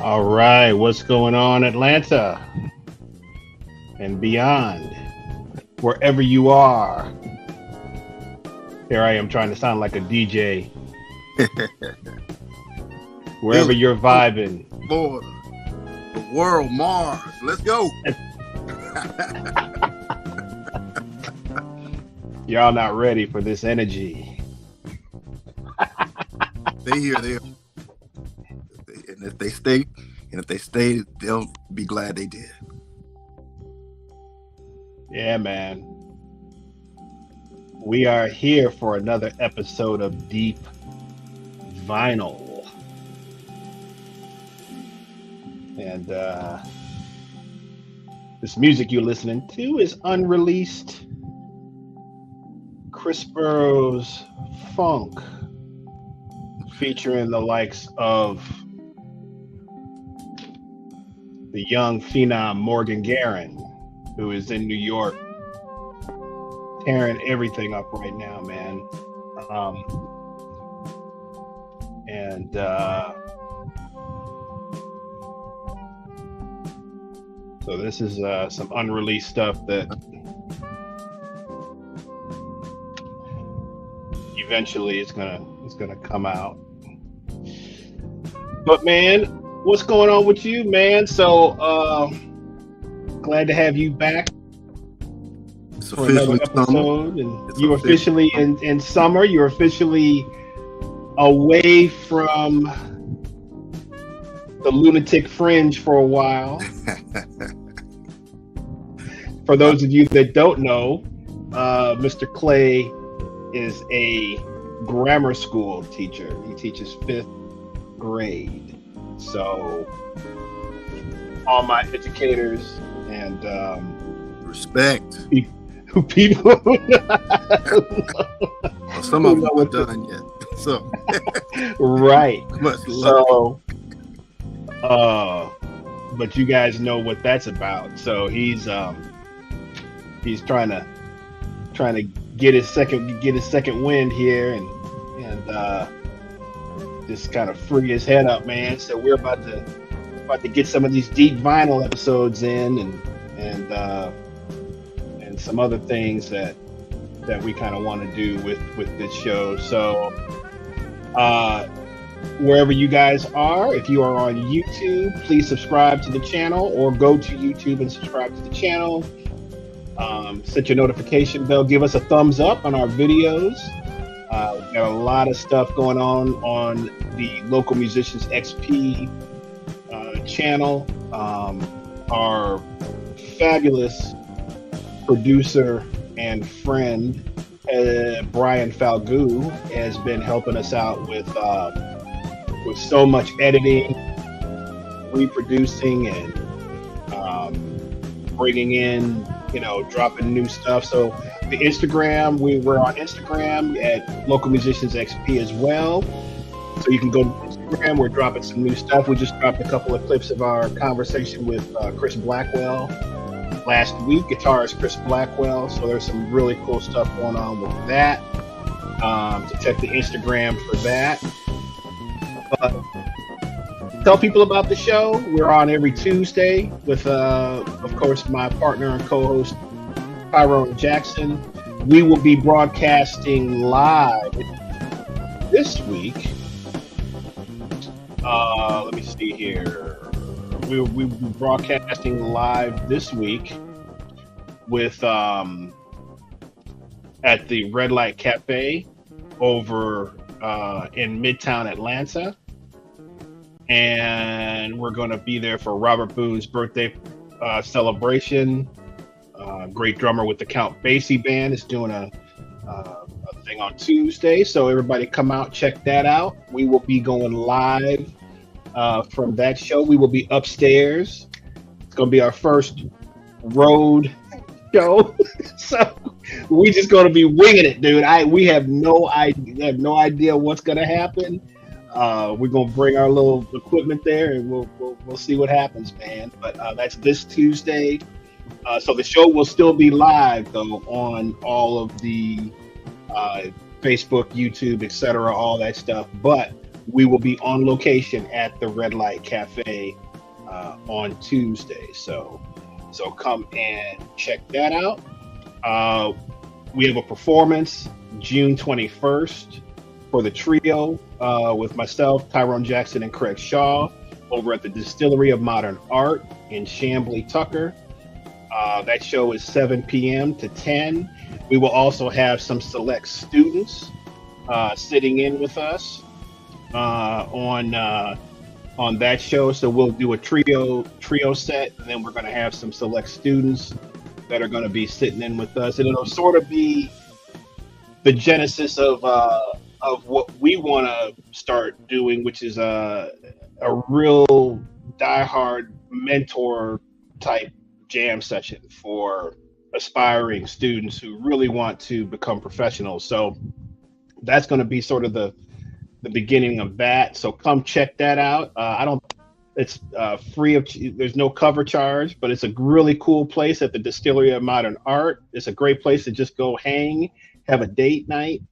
All right, what's going on, Atlanta and beyond, wherever you are? Here I am trying to sound like a DJ. Wherever you're vibing. Florida, the world, Mars. Let's go. Y'all not ready for this energy. They here, they are. And if they stay, they'll be glad they did. Yeah, man. We are here for another episode of Deep Vinyl. And this music you're listening to is unreleased Chris Burroughs funk, featuring the likes of the young phenom Morgan Guerin, who is in New York, tearing everything up right now, man. And so this is some unreleased stuff that eventually it's gonna come out. But man, what's going on with you, man? So glad to have you back for another episode. And you're officially in summer. You're officially away from the lunatic fringe for a while. For those of you that don't know, Mr. Clay is a grammar school teacher. He teaches 5th grade. So all my educators and respect people well, some of them aren't done yet. So right. Much love. So but you guys know what that's about. So he's trying to get his second wind here and just kind of free his head up, man. So we're about to get some of these deep vinyl episodes in and some other things that we kind of want to do with this show. So wherever you guys are, if you are on YouTube, please subscribe to the channel or go to YouTube and subscribe to the channel. Set your notification bell, give us a thumbs up on our videos. We've got a lot of stuff going on the Local Musicians XP channel. Our fabulous producer and friend Brian Falgoo has been helping us out with so much editing, reproducing, and bringing in, dropping new stuff. So the Instagram, we're on Instagram at Local Musicians XP as well. So you can go to Instagram. We're dropping some new stuff. We just dropped a couple of clips of our conversation with Chris Blackwell last week, guitarist Chris Blackwell. So there's some really cool stuff going on with that. So check the Instagram for that. But tell people about the show. We're on every Tuesday with, of course, my partner and co-host Tyrone Jackson. We will be broadcasting live this week. Let me see here. We'll be broadcasting live this week with at the Red Light Cafe over in Midtown Atlanta. And we're going to be there for Robert Boone's birthday celebration. Great drummer with the Count Basie Band is doing a thing on Tuesday. So everybody come out, check that out. We will be going live from that show. We will be upstairs. It's going to be our first road show. So we just going to be winging it, dude. We have no idea what's going to happen. We're going to bring our little equipment there and we'll see what happens, man. But that's this Tuesday. So the show will still be live, though, on all of the Facebook, YouTube, etc., all that stuff. But we will be on location at the Red Light Cafe on Tuesday. So come and check that out. We have a performance June 21st for the trio with myself, Tyrone Jackson, and Craig Shaw over at the Distillery of Modern Art in Chamblee, Tucker. That show is 7 p.m. to 10. We will also have some select students sitting in with us on that show. So we'll do a trio set, and then we're going to have some select students that are going to be sitting in with us, and it'll sort of be the genesis of what we want to start doing, which is a real diehard mentor type jam session for aspiring students who really want to become professionals. So that's going to be sort of the beginning of that. So come check that out. I don't It's free of. There's no cover charge, but it's a really cool place at the Distillery of Modern Art. It's a great place to just go hang, have a date night.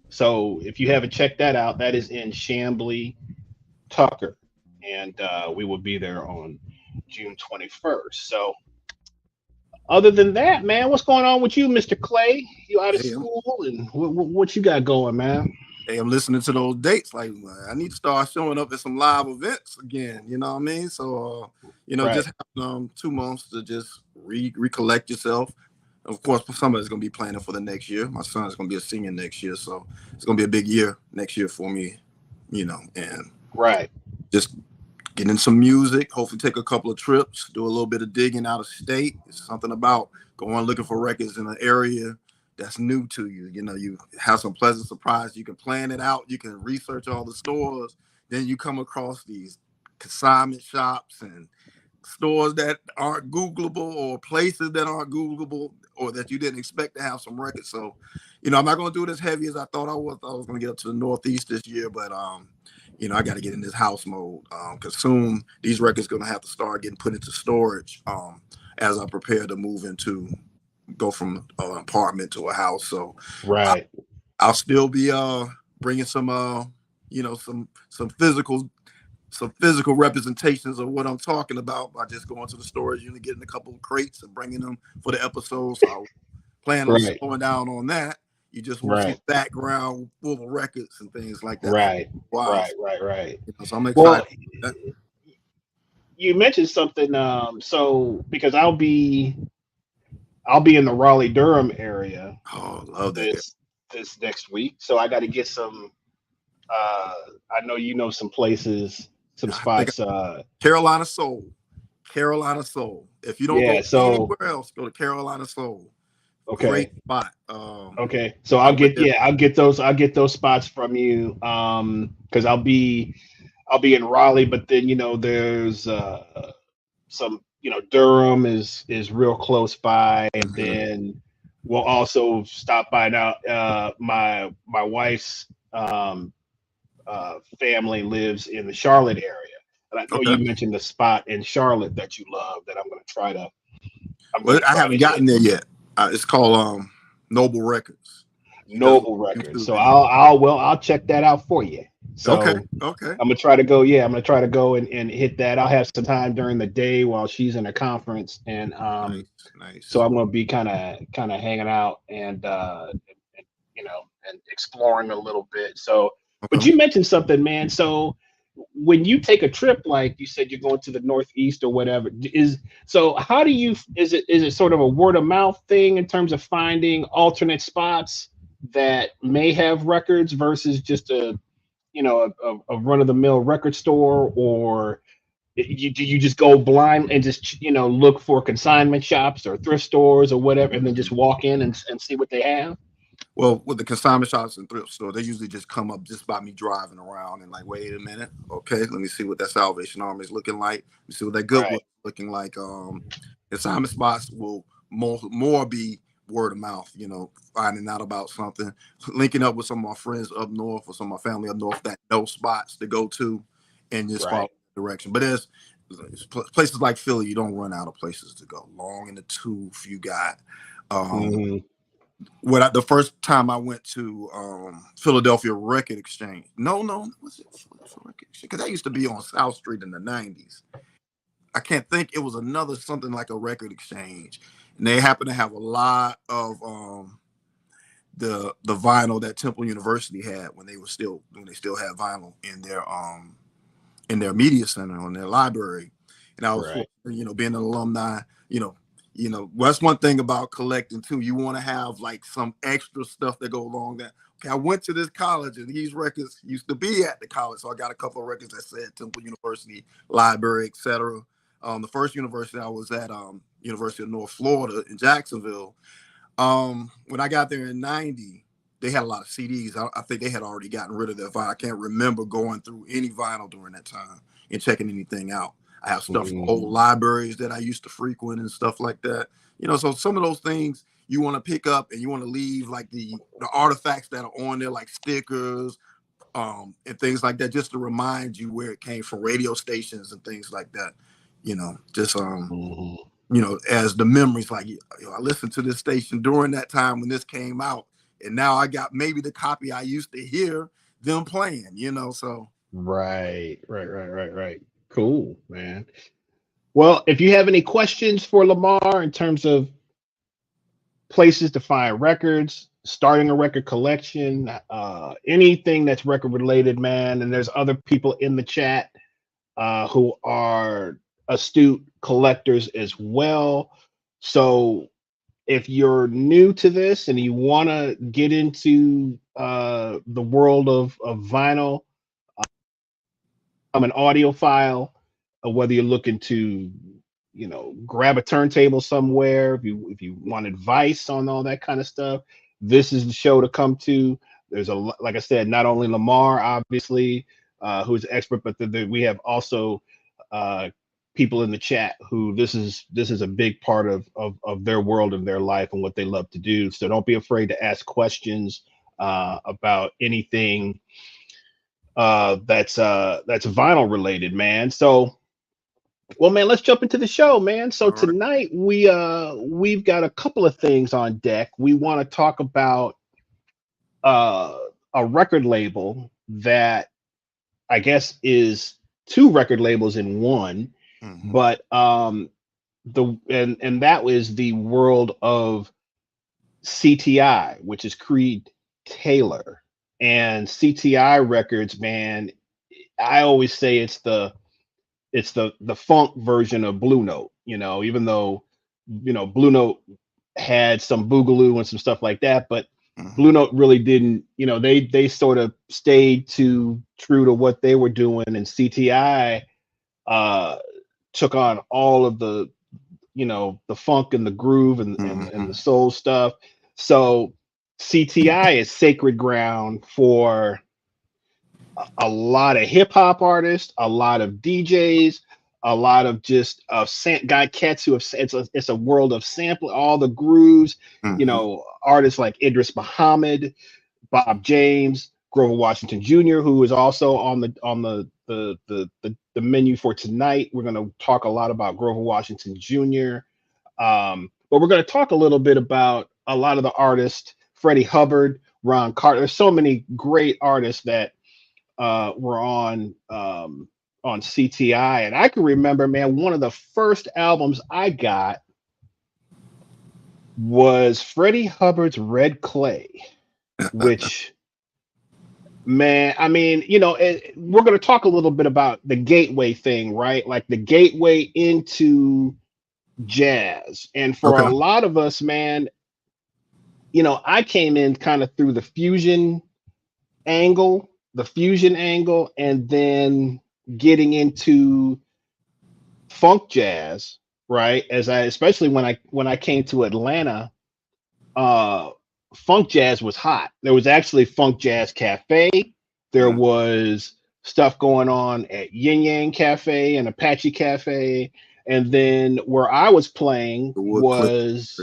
So if you haven't checked that out, that is in Chambly, Tucker, and we will be there on June 21st. So other than that, man, what's going on with you, Mr. Clay? You out of Hey, school, and what you got going, man? I'm listening to those dates. Like, I need to start showing up at some live events again. You know what I mean? So, Right, just have 2 months to just recollect yourself. Of course, somebody's going to be planning for the next year. My son's going to be a senior next year, so it's going to be a big year next year for me. And right, just get in some music. Hopefully, take a couple of trips. Do a little bit of digging out of state. It's something about going looking for records in an area that's new to you. You have some pleasant surprise. You can plan it out. You can research all the stores. Then you come across these consignment shops and stores that aren't Googleable, or places that aren't Googleable, or that you didn't expect to have some records. So, I'm not going to do it as heavy as I thought I was. I was going to get up to the Northeast this year, but I got to get in this house mode, because soon these records going to have to start getting put into storage as I prepare to go from an apartment to a house. So right. I'll still be bringing some physical representations of what I'm talking about by just going to the storage unit, getting a couple of crates and bringing them for the episode. So I plan on Right, slowing down on that. You just won't see right, the background full of records and things like that. right, Wow. right. So I'm Well, excited. you mentioned something. So because I'll be in the Raleigh Durham area Oh, love that. this this next week, so I got to get some. Uh, I know you know some places, some I think spots. Carolina Soul. Carolina Soul. If you don't go Yeah. So anywhere else, go to Carolina Soul. Great okay, spot. okay. So I went there. I'll get those spots from you. Because I'll be in Raleigh, but then there's some Durham is real close by, and Mhm. then we'll also stop by now. My wife's family lives in the Charlotte area, and I know Okay. you mentioned the spot in Charlotte that you love that I'm Well, gonna I try to haven't hit. gotten there yet. It's called Noble Records. You got to look Noble at the Records. YouTube So video. I'll check that out for you. Okay. So Okay. I'm gonna try to go. Yeah, I'm gonna try to go and hit that. I'll have some time during the day while she's in a conference, and Nice. so Nice. I'm gonna be kind of hanging out and exploring a little bit. So, but Okay. you mentioned something, man. So when you take a trip, like you said, you're going to the Northeast or whatever, how do you is it sort of a word of mouth thing in terms of finding alternate spots that may have records versus just a run of the mill record store, or do you just go blind and just look for consignment shops or thrift stores or whatever, and then just Mhm. walk in and see what they have? Well, with the consignment shops and thrift store, they usually just come up just by me driving around and like, wait a minute, okay, let me see what that Salvation Army is looking like. Let me see what that Goodwood Right, is looking like. Consignment spots will more be word of mouth. Finding out about something, linking up with some of my friends up north or some of my family up north that know spots to go to, and just follow right. the direction. But there's places like Philly, you don't run out of places to go. Long in the tooth, you got. Um, Hmm. the first time I went to Philadelphia Record Exchange. No, was it Philadelphia Record Exchange? Because that used to be on South Street in the 90s. I can't think. It was another something like a record exchange, and they happen to have a lot of the vinyl that Temple University had when they still had vinyl in their media center on their library. And I was Right. fortunate, being an alumni, well, that's one thing about collecting too. You want to have like some extra stuff that go along that. Okay, I went to this college and these records used to be at the college. So I got a couple of records that said Temple University Library, etc. The first university I was at, University of North Florida in Jacksonville. When I got there in 90, they had a lot of CDs. I think they had already gotten rid of their vinyl. I can't remember going through any vinyl during that time and checking anything out. I have stuff from Hmm. old libraries that I used to frequent and stuff like that. So some of those things you want to pick up and you want to leave like the artifacts that are on there, like stickers, and things like that, just to remind you where it came from, radio stations and things like that. Just as the memories, like I listened to this station during that time when this came out, and now I got maybe the copy I used to hear them playing. So Right. Cool, man. Well, if you have any questions for Lamar in terms of places to find records, starting a record collection, anything that's record related, man, and there's other people in the chat who are astute collectors as well. So if you're new to this and you want to get into the world of vinyl, I'm an audiophile, whether you're looking to, grab a turntable somewhere, if you want advice on all that kind of stuff, this is the show to come to. There's like I said, not only Lamar, obviously, who's an expert, but we have also people in the chat who this is a big part of their world and their life and what they love to do. So don't be afraid to ask questions about anything that's vinyl related, man. So, well, man, let's jump into the show, man. So all right. tonight we've got a couple of things on deck. We want to talk about a record label that I guess is two record labels in one, but and that was the world of CTI, which is Creed Taylor. And CTI Records, man, I always say it's the funk version of Blue Note, even though, Blue Note had some boogaloo and some stuff like that, but Blue Note really didn't, they sort of stayed true to what they were doing, and CTI took on all of the, the funk and the groove and the soul stuff. So CTI is sacred ground for a lot of hip hop artists, a lot of DJs, a lot of just cats who have it's a world of sample all the grooves. Artists like Idris Muhammad, Bob James, Grover Washington Jr., who is also on the menu for tonight. We're going to talk a lot about Grover Washington Jr. But we're going to talk a little bit about a lot of the artists, Freddie Hubbard, Ron Carter. There's so many great artists that were on CTI. And I can remember, man, one of the first albums I got was Freddie Hubbard's Red Clay, which, man, I mean, we're going to talk a little bit about the gateway thing, right? Like the gateway into jazz. And for a lot of us, man, I came in kind of through the fusion angle, and then getting into funk jazz, right? Especially when I came to Atlanta, funk jazz was hot. There was actually Funk Jazz Cafe. There was stuff going on at Yin Yang Cafe and Apache Cafe. And then where I was playing was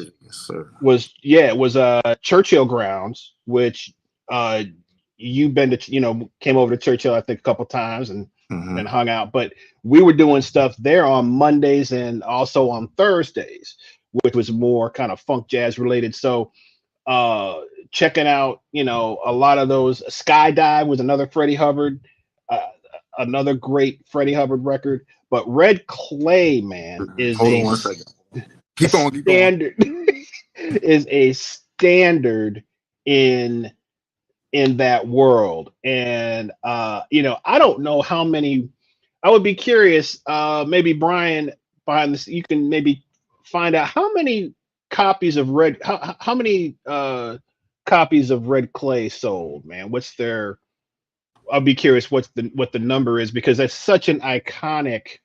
Churchill Grounds, which you've been to, came over to Churchill, I think, a couple times and hung out. But we were doing stuff there on Mondays and also on Thursdays, which was more kind of funk jazz related. So checking out, a lot of those. Skydive was another Freddie Hubbard, another great Freddie Hubbard record. But Red Clay, man, is keep on. is a standard in that world. And I don't know how many. I would be curious, maybe Brian, behind this, you can maybe find out how many copies of how many copies of Red Clay sold, man. I'll be curious what the number is, because that's such an iconic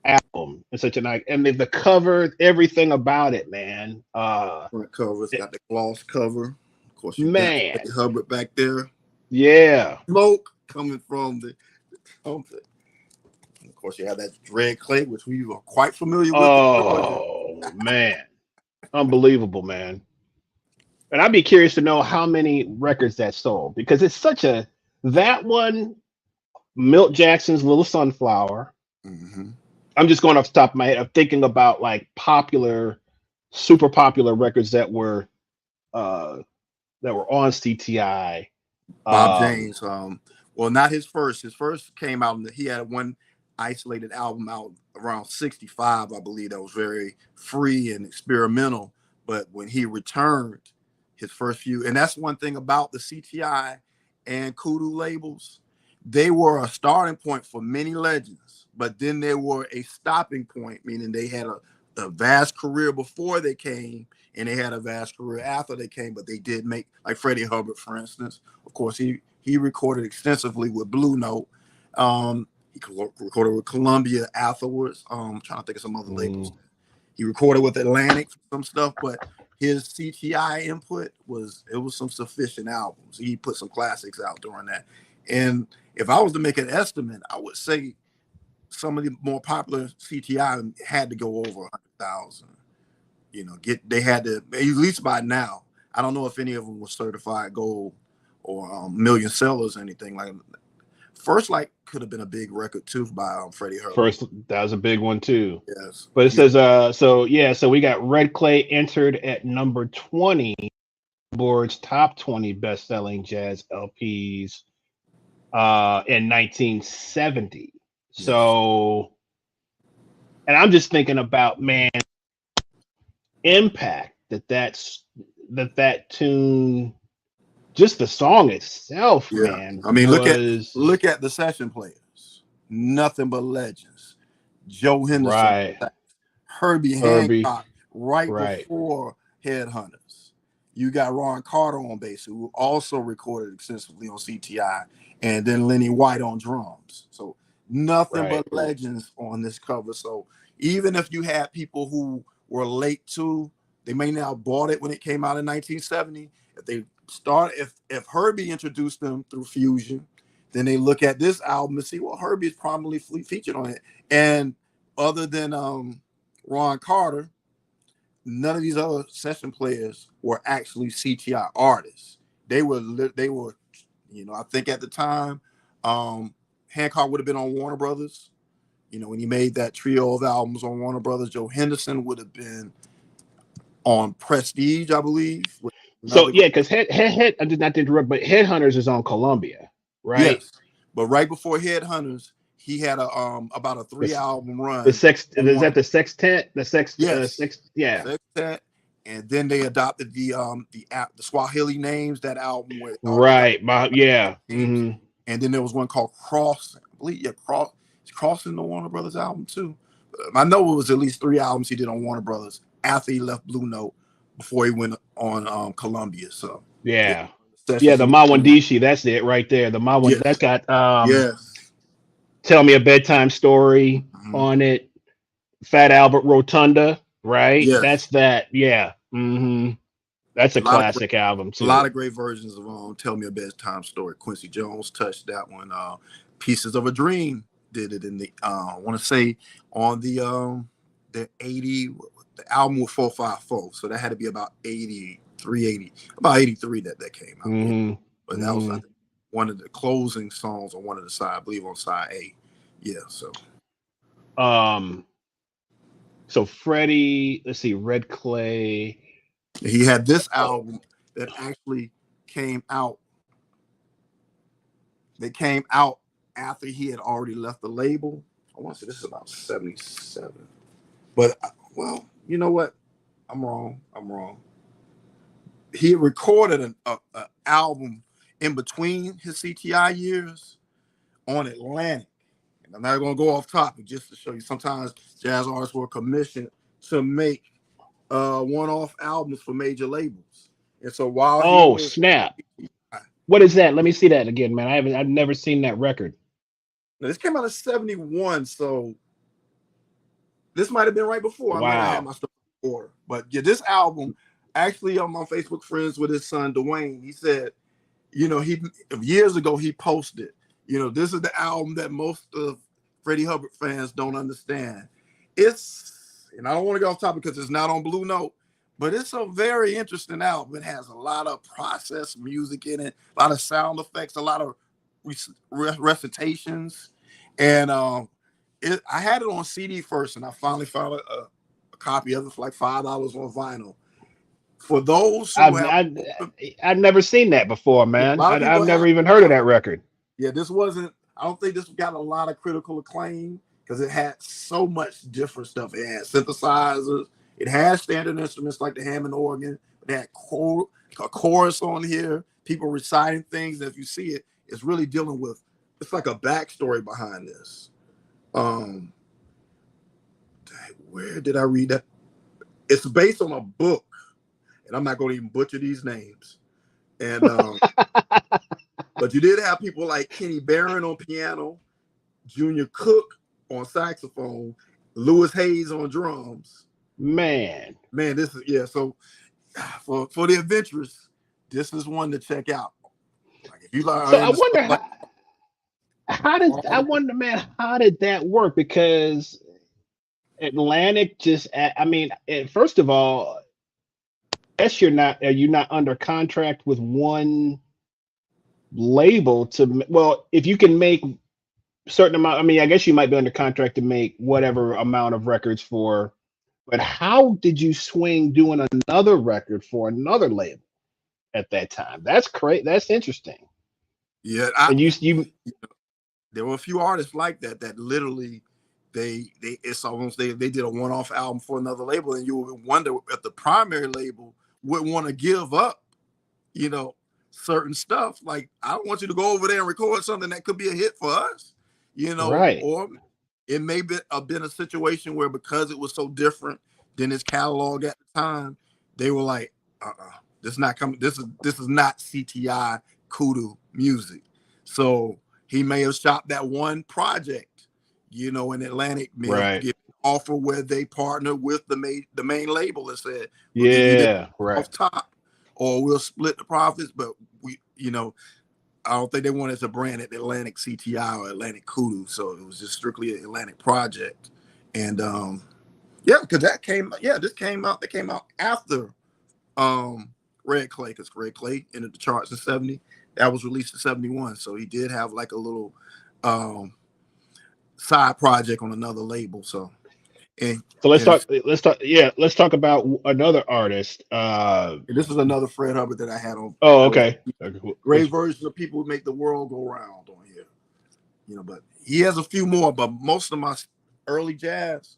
album and the cover, everything about it, man. Front cover, it's got the gloss cover. Of course, you man, got Hubbard back there. Yeah, smoke coming from the trumpet. And of course, you have that Red Clay, which we are quite familiar with. Oh man, unbelievable, man. And I'd be curious to know how many records that sold, because it's such a That one, Milt Jackson's Little Sunflower. Mm-hmm. I'm just going off the top of my head. I'm thinking about like popular, super popular records uh that were on CTI. Bob Um, James. Well, not his first. His first came out. He had one isolated album out around '65, I believe. That was very free and experimental. But when he returned, his first few, and that's one thing about the CTI and Kudu labels, they were a starting point for many legends, but then they were a stopping point, meaning they had a vast career before they came, and they had a vast career after they came. But they did make, like Freddie Hubbard, for instance. Of course, he recorded extensively with Blue Note. He recorded with Columbia afterwards. I'm trying to think of some other labels. mm, He recorded with Atlantic for some stuff, but his CTI input was some sufficient albums. He put some classics out during that. And if I was to make an estimate, I would say some of the more popular CTI had to go over 100,000. They had to, at least by now. I don't know if any of them were certified gold or million sellers or anything like that. First Light could have been a big record too by Freddie Hubbard. First, that was a big one too. Yes. But it says, so we got Red Clay entered at number 20, Billboard's top 20 best-selling jazz LPs in 1970. Yes. So, and I'm just thinking about, man, impact that tune, just the song itself, Yeah. man, I mean, was look at the session players. Nothing but legends. Joe Henderson, right. Herbie Herbie, Hancock, right right, before Headhunters. You got Ron Carter on bass, who also recorded extensively on CTI, and then Lenny White on drums. So nothing right. but legends on this cover. So even if you had people who were late to, they may not have bought it when it came out in 1970. If Herbie introduced them through Fusion, then they look at this album and see, well, Herbie is prominently featured on it. And other than Ron Carter, none of these other session players were actually CTI artists. They were, I think at the time, Hancock would have been on Warner Brothers. When he made that trio of albums on Warner Brothers, Joe Henderson would have been on Prestige, I believe. So yeah, because I did not interrupt, but Headhunters is on Columbia, right? Yes, but right before Headhunters, he had about a The 3-album the run sex on is one. that the sextet? Yes, Yeah, Sextet, and then they adopted the Swahili names. That album where they got right. Yeah. names, Mm-hmm. and then there was one called Cross. I believe Crossing the Warner Brothers album too. I know it was at least 3 albums he did on Warner Brothers after he left Blue Note, before he went on Columbia. So yeah, Yeah. Yeah, sessions the he did. Mawandishi, that's it right there. The Mawan Yes, that's got yes. Tell Me a Bedtime Story Mhm. on it. Fat Albert Rotunda, right? Yes, That's that. Yeah. That's a a lot of great, classic album a lot too. of great versions of Tell Me a Bedtime Story. Quincy Jones touched that one. Pieces of a Dream did it in the I want to say on the 80, the album was 454, so that had to be about 83, about 83 that came out. Yeah. hmm But that was, I hmm think, one of the closing songs on one of the side, I believe on side A. Yeah, so Um so Freddie, let's see, Red Clay. he had this Oh, album that actually came out. They came out after he had already left the label. I want to say this is about 77. But, well, you know what? I'm wrong. He recorded an album in between his CTI years on Atlantic. And I'm not going to go off topic, just to show you sometimes jazz artists were commissioned to make one-off albums for major labels. And so while he oh, was, snap. What is that? Let me see that again, man. I've never seen that record. now this came out in 71, so this might have been right before. I might have had Wow. my stuff in order. But yeah, this album, actually, I'm on Facebook friends with his son, Dwayne. He said, he years ago, he posted, this is the album that most of Freddie Hubbard fans don't understand. And I don't want to go off topic because it's not on Blue Note, but it's a very interesting album. It has a lot of processed music in it, a lot of sound effects, a lot of recitations, and I had it on CD first, and I finally found a copy of it for like $5 on vinyl. For those who have, I've never seen that before, yeah, a man. lot of people I've never have. even heard of that record. Yeah, this wasn't. I don't think this got a lot of critical acclaim because it had so much different stuff. It had synthesizers. It had standard instruments like the Hammond organ. It had a chorus on here. People reciting things. If you see it, it's really dealing with. It's like a backstory behind this. Where did I read that? It's based on a book, and I'm not going to even butcher these names. And but you did have people like Kenny Barron on piano, Junior Cook on saxophone, Lewis Hayes on drums. Man, this is So for the adventurous, this is one to check out. Like if you like, so I wonder how did that work? Because Atlantic just, I mean, first of all, guess are you not under contract with one label well, if you can make certain amount, I mean, I guess you might be under contract to make whatever amount of records for, but how did you swing doing another record for another label at that time? That's great. That's interesting. Yeah. And you there were a few artists like that literally it's almost they did a one-off album for another label, and you would wonder if the primary label would want to give up, certain stuff. Like, I don't want you to go over there and record something that could be a hit for us, right. or it may have been a situation where because it was so different than his catalog at the time, they were like, this is not coming. This is not CTI-kUDU music. So he may have stopped that one project, in Atlantic, may have given an offer where they partnered with the main label and said, we'll give you this off top, or we'll split the profits. But we, I don't think they wanted to brand it Atlantic CTI or Atlantic kUDU. So it was just strictly an Atlantic project. And because this came out, that came out after Red Clay, because Red Clay entered the charts in 70. That was released in 71. So he did have like a little side project on another label. So let's talk about another artist. This is another Fred Hubbard that I had on. Oh, okay. Great versions of People Who Make the World Go Round on here. But he has a few more, but most of my early jazz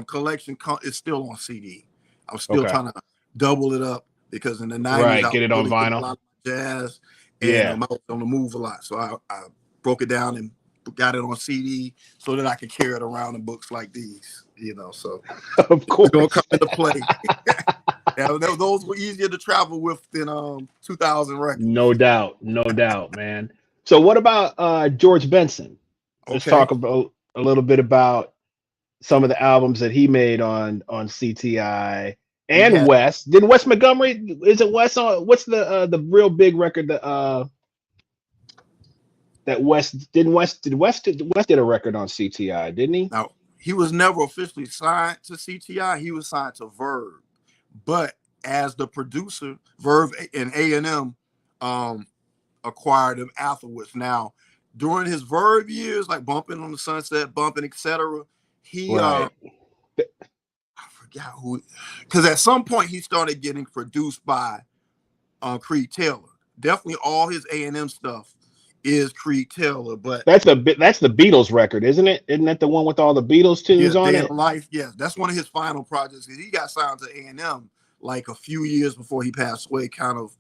collection is still on CD. I'm still trying to double it up because in the 90s, get it on vinyl. A lot of jazz, and I was on the move a lot. So I broke it down and got it on CD so that I could carry it around in books like these, So of course, it's gonna come into play. Those were easier to travel with than 2000 records. No doubt, man. So what about George Benson? Let's talk about a little bit about some of the albums that he made on CTI and Wes. Did Wes Montgomery? Is it Wes on? What's the real big record that Wes did a record on CTI, didn't he? Now, he was never officially signed to CTI. He was signed to Verve, but as the producer, Verve and A&M acquired him afterwards. Now, during his Verve years, like Bumping on the Sunset, Bumping, etc., he I forgot who, because at some point he started getting produced by Creed Taylor. Definitely all his A&M stuff is Creed Taylor, but that's the Beatles record, isn't it? Isn't that the one with all the Beatles tunes on it? Life, yes. That's one of his final projects. He got signed to A&M like a few years before he passed away. Kind of,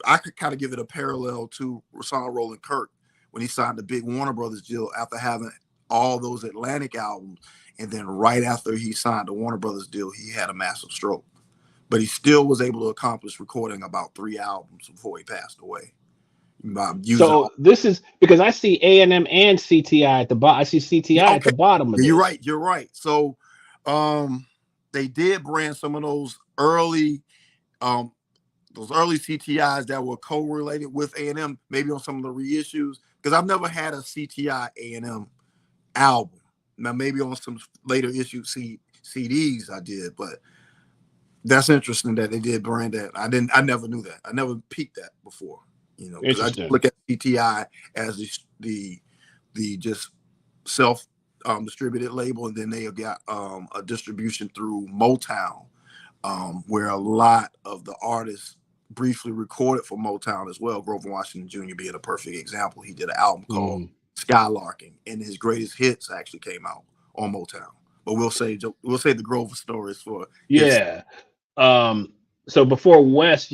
I could kind of give it a parallel to Rahsaan Roland Kirk when he signed the big Warner Brothers deal after having all those Atlantic albums, and then right after he signed the Warner Brothers deal, he had a massive stroke. But he still was able to accomplish recording about 3 albums before he passed away. So this is because I see A&M and CTI at the bottom. I see CTI at the bottom of this. You're right. So they did brand some of those early CTIs that were co-related with A&M, maybe on some of the reissues, because I've never had a CTI A&M album. Now maybe on some later issue CDs I did, but that's interesting that they did brand that. I never knew that. I never peeked that before. You know, because I just Interesting. look at CTI as the just self distributed label, and then they have got a distribution through Motown, where a lot of the artists briefly recorded for Motown as well. Grover Washington Jr. being a perfect example. He did an album called Skylarking, and his greatest hits actually came out on Motown. But we'll say the Grover stories for his. Yeah. So before West,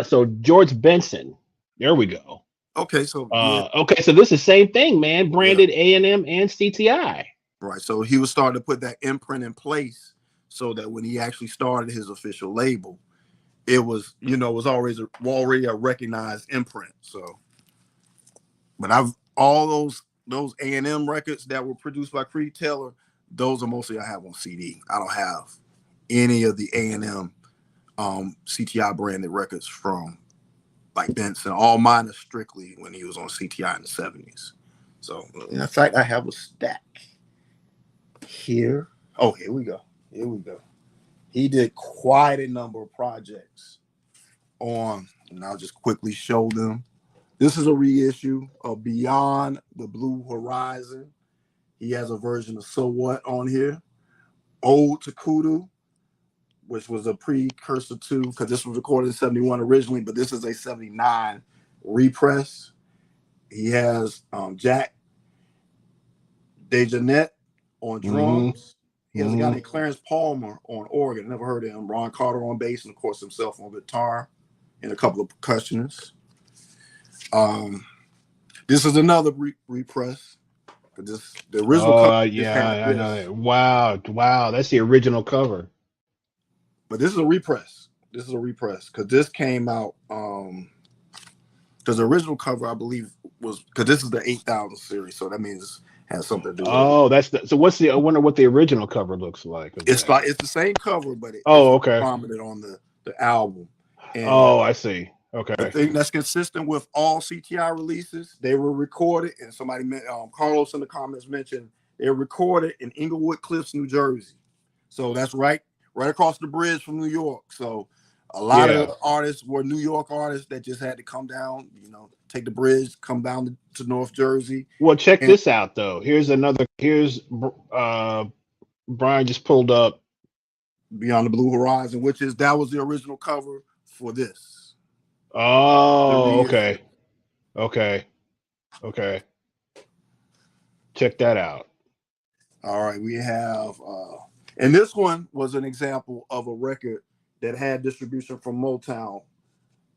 so George Benson. There we go. Okay, so yeah, Okay, so this is the same thing, man. yeah, Branded A&M and CTI. right. So he was starting to put that imprint in place so that when he actually started his official label, it was, it was already a recognized imprint. So, but I've all those A&M records that were produced by Creed Taylor, those are mostly I have on CD. I don't have any of the A&M CTI branded records from like Benson. All mine are strictly when he was on CTI in the 70s. So in fact, I have a stack here. Oh, here we go. Here we go. He did quite a number of projects on, and I'll just quickly show them. This is a reissue of Beyond the Blue Horizon. He has a version of So What on here. Ode to Kudu, which was a precursor to, because this was recorded in 71 originally, but this is a 79 repress. He has Jack DeJohnette on drums. He has a guy named Clarence Palmer on organ. Never heard of him. Ron Carter on bass, and of course himself on guitar, and a couple of percussionists. This is another repress. The original cover just Yeah, had I know this, that. Wow, that's the original cover. but this is a repress. Because this came out. Because the original cover, I believe, was because this is the 8,000 series, so that means it has something to do with it. Oh, so what's the? I wonder what the original cover looks like of It's that. like it's the same cover, but it's Oh, not okay. prominent on the album. And Oh, I see. the Okay. thing that's consistent with all CTI releases, they were recorded, and somebody, Carlos in the comments mentioned, they were recorded in Englewood Cliffs, New Jersey. So that's right across the bridge from New York. So a lot Yeah. of artists were New York artists that just had to come down, take the bridge, come down to North Jersey. Well, check And this out though. Here's Brian just pulled up. Beyond the Blue Horizon, that was the original cover for this. Oh, okay. Okay. Okay. Check that out. All right, we have, and this one was an example of a record that had distribution from Motown.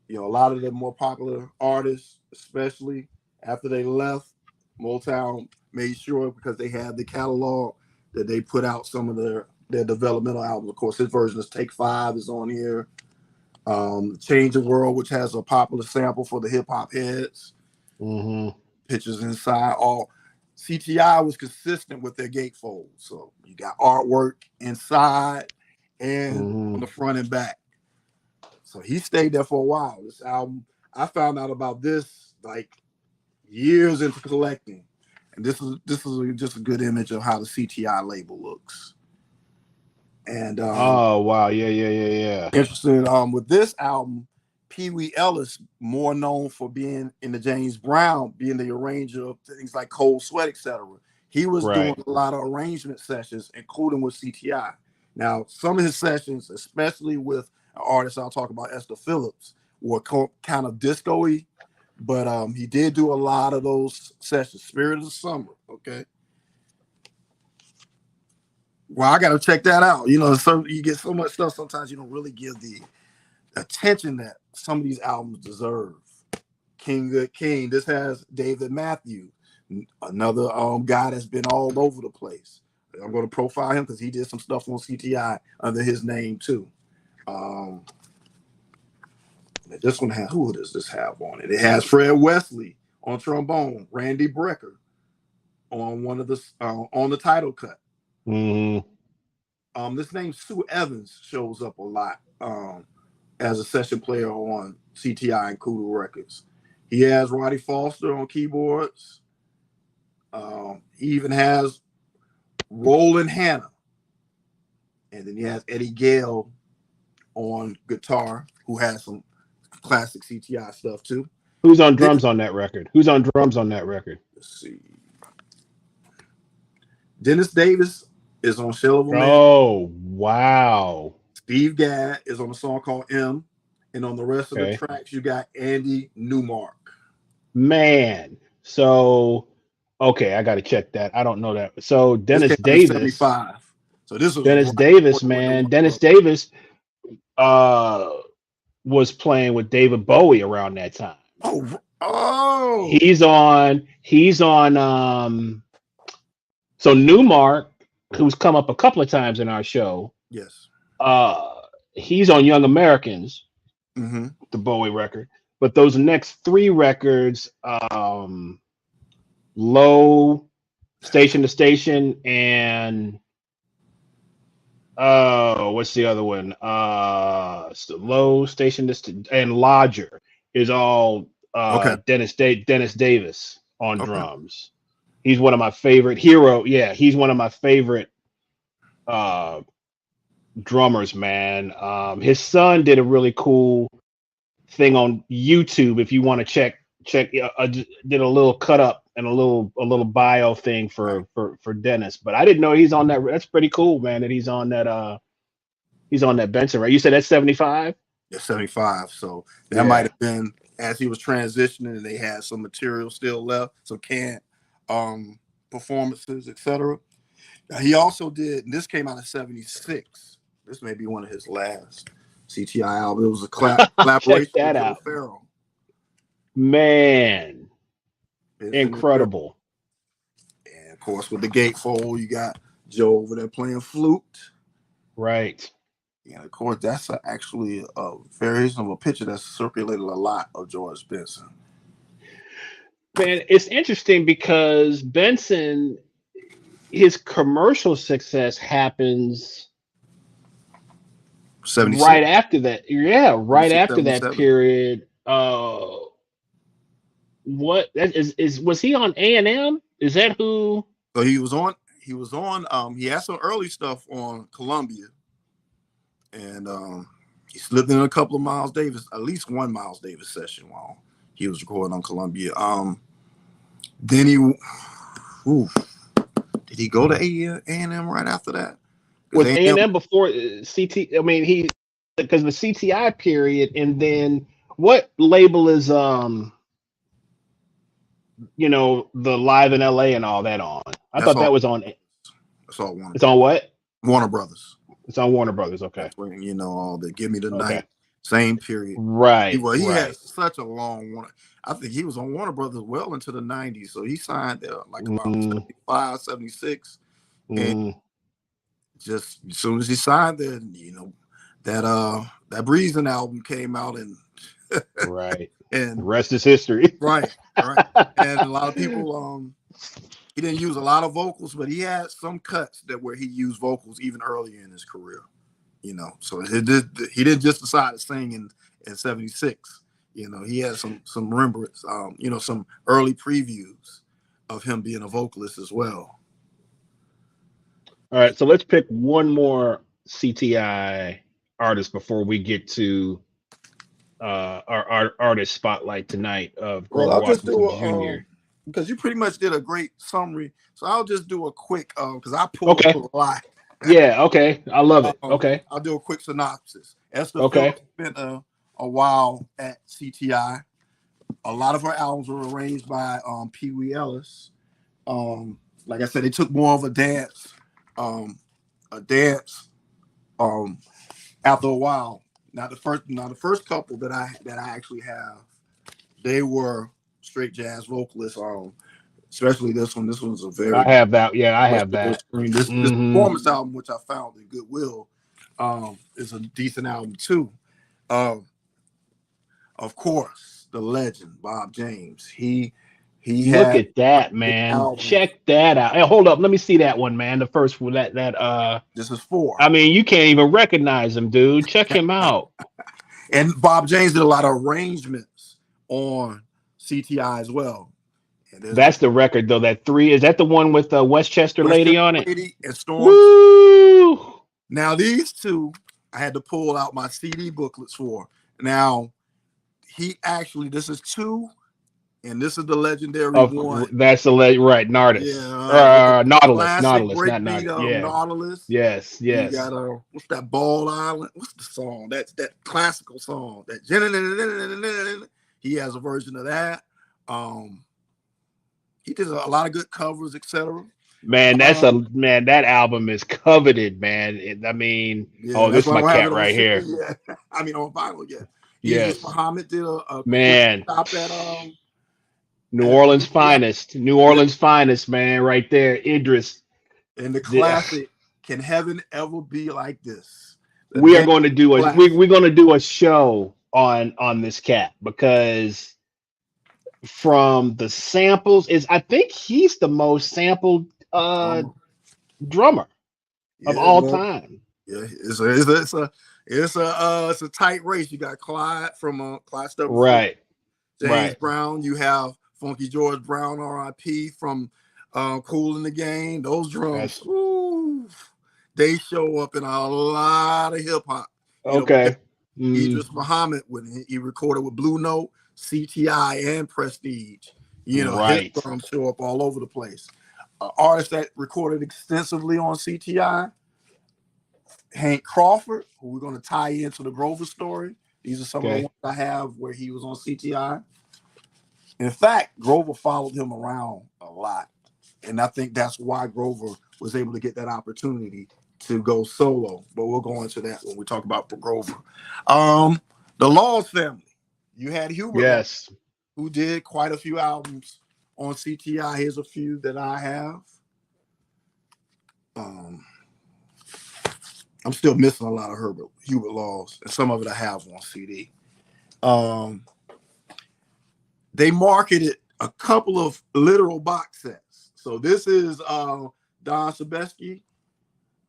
A lot of the more popular artists, especially after they left, Motown made sure, because they had the catalog, that they put out some of their developmental albums. Of course, his version is Take 5 is on here. Change the World, which has a popular sample for the hip hop heads. Pictures inside. All CTI was consistent with their gatefold. So you got artwork inside and on the front and back. So he stayed there for a while. This album, I found out about this like years into collecting. And this is just a good image of how the CTI label looks. And Oh, wow. Yeah. interesting. With this album, Pee Wee Ellis, more known for being in the James Brown, being the arranger of things like Cold Sweat, etc. He was doing a lot of arrangement sessions, including with CTI. Now, some of his sessions, especially with an artist I'll talk about, Esther Phillips, were kind of disco-y, but he did do a lot of those sessions. Spirit of the Summer, okay? Well, I got to check that out. So you get so much stuff, sometimes you don't really give the attention that some of these albums deserve. King Good King. This has David Matthews, another guy that's been all over the place. I'm going to profile him because he did some stuff on CTI under his name too. This one has, who does this have on it? It has Fred Wesley on trombone, Randy Brecker on one of the on the title cut. This name Sue Evans shows up a lot as a session player on CTI-kUDU records. He has Roddy Foster on keyboards. He even has Roland Hanna. And then he has Eddie Gale on guitar, who has some classic CTI stuff too. Who's on drums on that record? Who's on drums on that record? Let's see. Dennis Davis is on Shell of a Man. Oh, wow. Steve Gadd is on a song called M. And on the rest of the Okay. tracks, you got Andy Newmark. Man. So, okay, I got to check that. I don't know that. So This Dennis came out in Davis. 75. So this was Dennis right Davis, before the man. one- Dennis Davis was playing with David Bowie around that time. Oh. He's on so Newmark, who's come up a couple of times in our show. Yes. He's on Young Americans, Mm-hmm. the Bowie record. But those next three records, Low, Station to Station, and what's the other one? Low, Station to and Lodger is all Okay. Dennis Davis on Okay. drums. He's one of my favorite hero. Yeah, he's one of my favorite drummers, man. His son did a really cool thing on YouTube. If you want to check, did a little cut up and a little bio thing for Dennis. But I didn't know he's on that. That's pretty cool, man. That he's on that Benson, right? You said that's 75. Yeah, 75. So that might have been as he was transitioning, and they had some material still left, so canned performances, etc. He also did, and this came out in 76. This may be one of his last CTI albums. It was a collaboration with Joe Farrell. Man, incredible. And of course, with the gatefold, you got Joe over there playing flute. Right. And of course, that's actually a variation of a picture that's circulated a lot of George Benson. Man, it's interesting because Benson, his commercial success happens 76. right after that. Yeah, right 76, after that 77. period. What that is was he on A&M? Is that who? So he was on. He had some early stuff on Columbia, and he slipped in a couple of Miles Davis, at least one Miles Davis session while he was recording on Columbia. Then did he go to A&M right after that? Was A&M before CT? I mean, he because the CTI period, and then what label is the Live in LA and all that on? I thought that was on. That's all Warner. It's on what? Warner Brothers. It's on Warner Brothers. Okay. That's when all the Give Me the Night, same period. Right. He had such a long one. I think he was on Warner Brothers well into the 90s. So he signed there like about 75, 76. And just as soon as he signed there, that Breezing album came out and right. And the rest is history. Right. And a lot of people he didn't use a lot of vocals, but he had some cuts where he used vocals even earlier in his career. So he didn't just decide to sing in 76. He had some remembrance, some early previews of him being a vocalist as well. All right, so let's pick one more CTI artist before we get to our artist spotlight tonight of Grover Washington Jr. Because you pretty much did a great summary, so I'll just do a quick because I pulled a lot. Yeah, okay, I love it. Okay, I'll do a quick synopsis. Esther Phillips spent a while at CTI. A lot of her albums were arranged by Pee Wee Ellis. Like I said, they took more of a dance. After a while. Now the first couple that I actually have, they were straight jazz vocalists. Especially this one. This one's a very. I have that. Yeah, I have that. This performance album, which I found in Goodwill, is a decent album too. Of course, the legend Bob James. He look at that, man. Check that out. Hey, hold up, let me see that one, man. The first one that this is 4. I mean, you can't even recognize him, dude. Check him out. And Bob James did a lot of arrangements on CTI as well. That's the record though. That 3 is that the one with the Westchester Lady on it? Lady and Storm. Woo! Now these two, I had to pull out my CD booklets for. Now, he actually, this is 2, and this is the legendary 1. That's the right, Nardis. Nautilus, Classic not breakbeat Nardis. of Yeah. Nautilus. Yes. You got what's that, Ball Island? What's the song? That's that classical song. That he has a version of that. He did a lot of good covers, etc. Man, that album is coveted, man. I mean, Yeah, this that's is why I my don't have cat it on right CD here. yet. I mean, on vinyl yet. Idris Yes, Muhammad did a quick man. stop New at Orleans finest. New yeah, Orleans finest, man, right there. Idris. and the classic. Can heaven ever be like this? We are going to do we're going to do a show on this cat, because from the samples, I think he's the most sampled drummer of all time. Yeah, it's a tight race. You got Clyde from Clyde Stubblefield, Right. James Brown. You have Funky George Brown, R.I.P. from Cool in the Game. Those drums, they show up in a lot of hip hop. Okay. Idris Muhammad, when he recorded with Blue Note, CTI, and Prestige. His drums show up all over the place. Artists that recorded extensively on CTI, Hank Crawford, who we're going to tie into the Grover story. These are some of the ones I have where he was on CTI. In fact, Grover followed him around a lot. And I think that's why Grover was able to get that opportunity to go solo. But we'll go into that when we talk about Grover. The Laws family. You had Hubert, who did quite a few albums on CTI. Here's a few that I have. I'm still missing a lot of Hubert Laws, and some of it I have on CD. They marketed a couple of literal box sets. So this is Don Sebesky.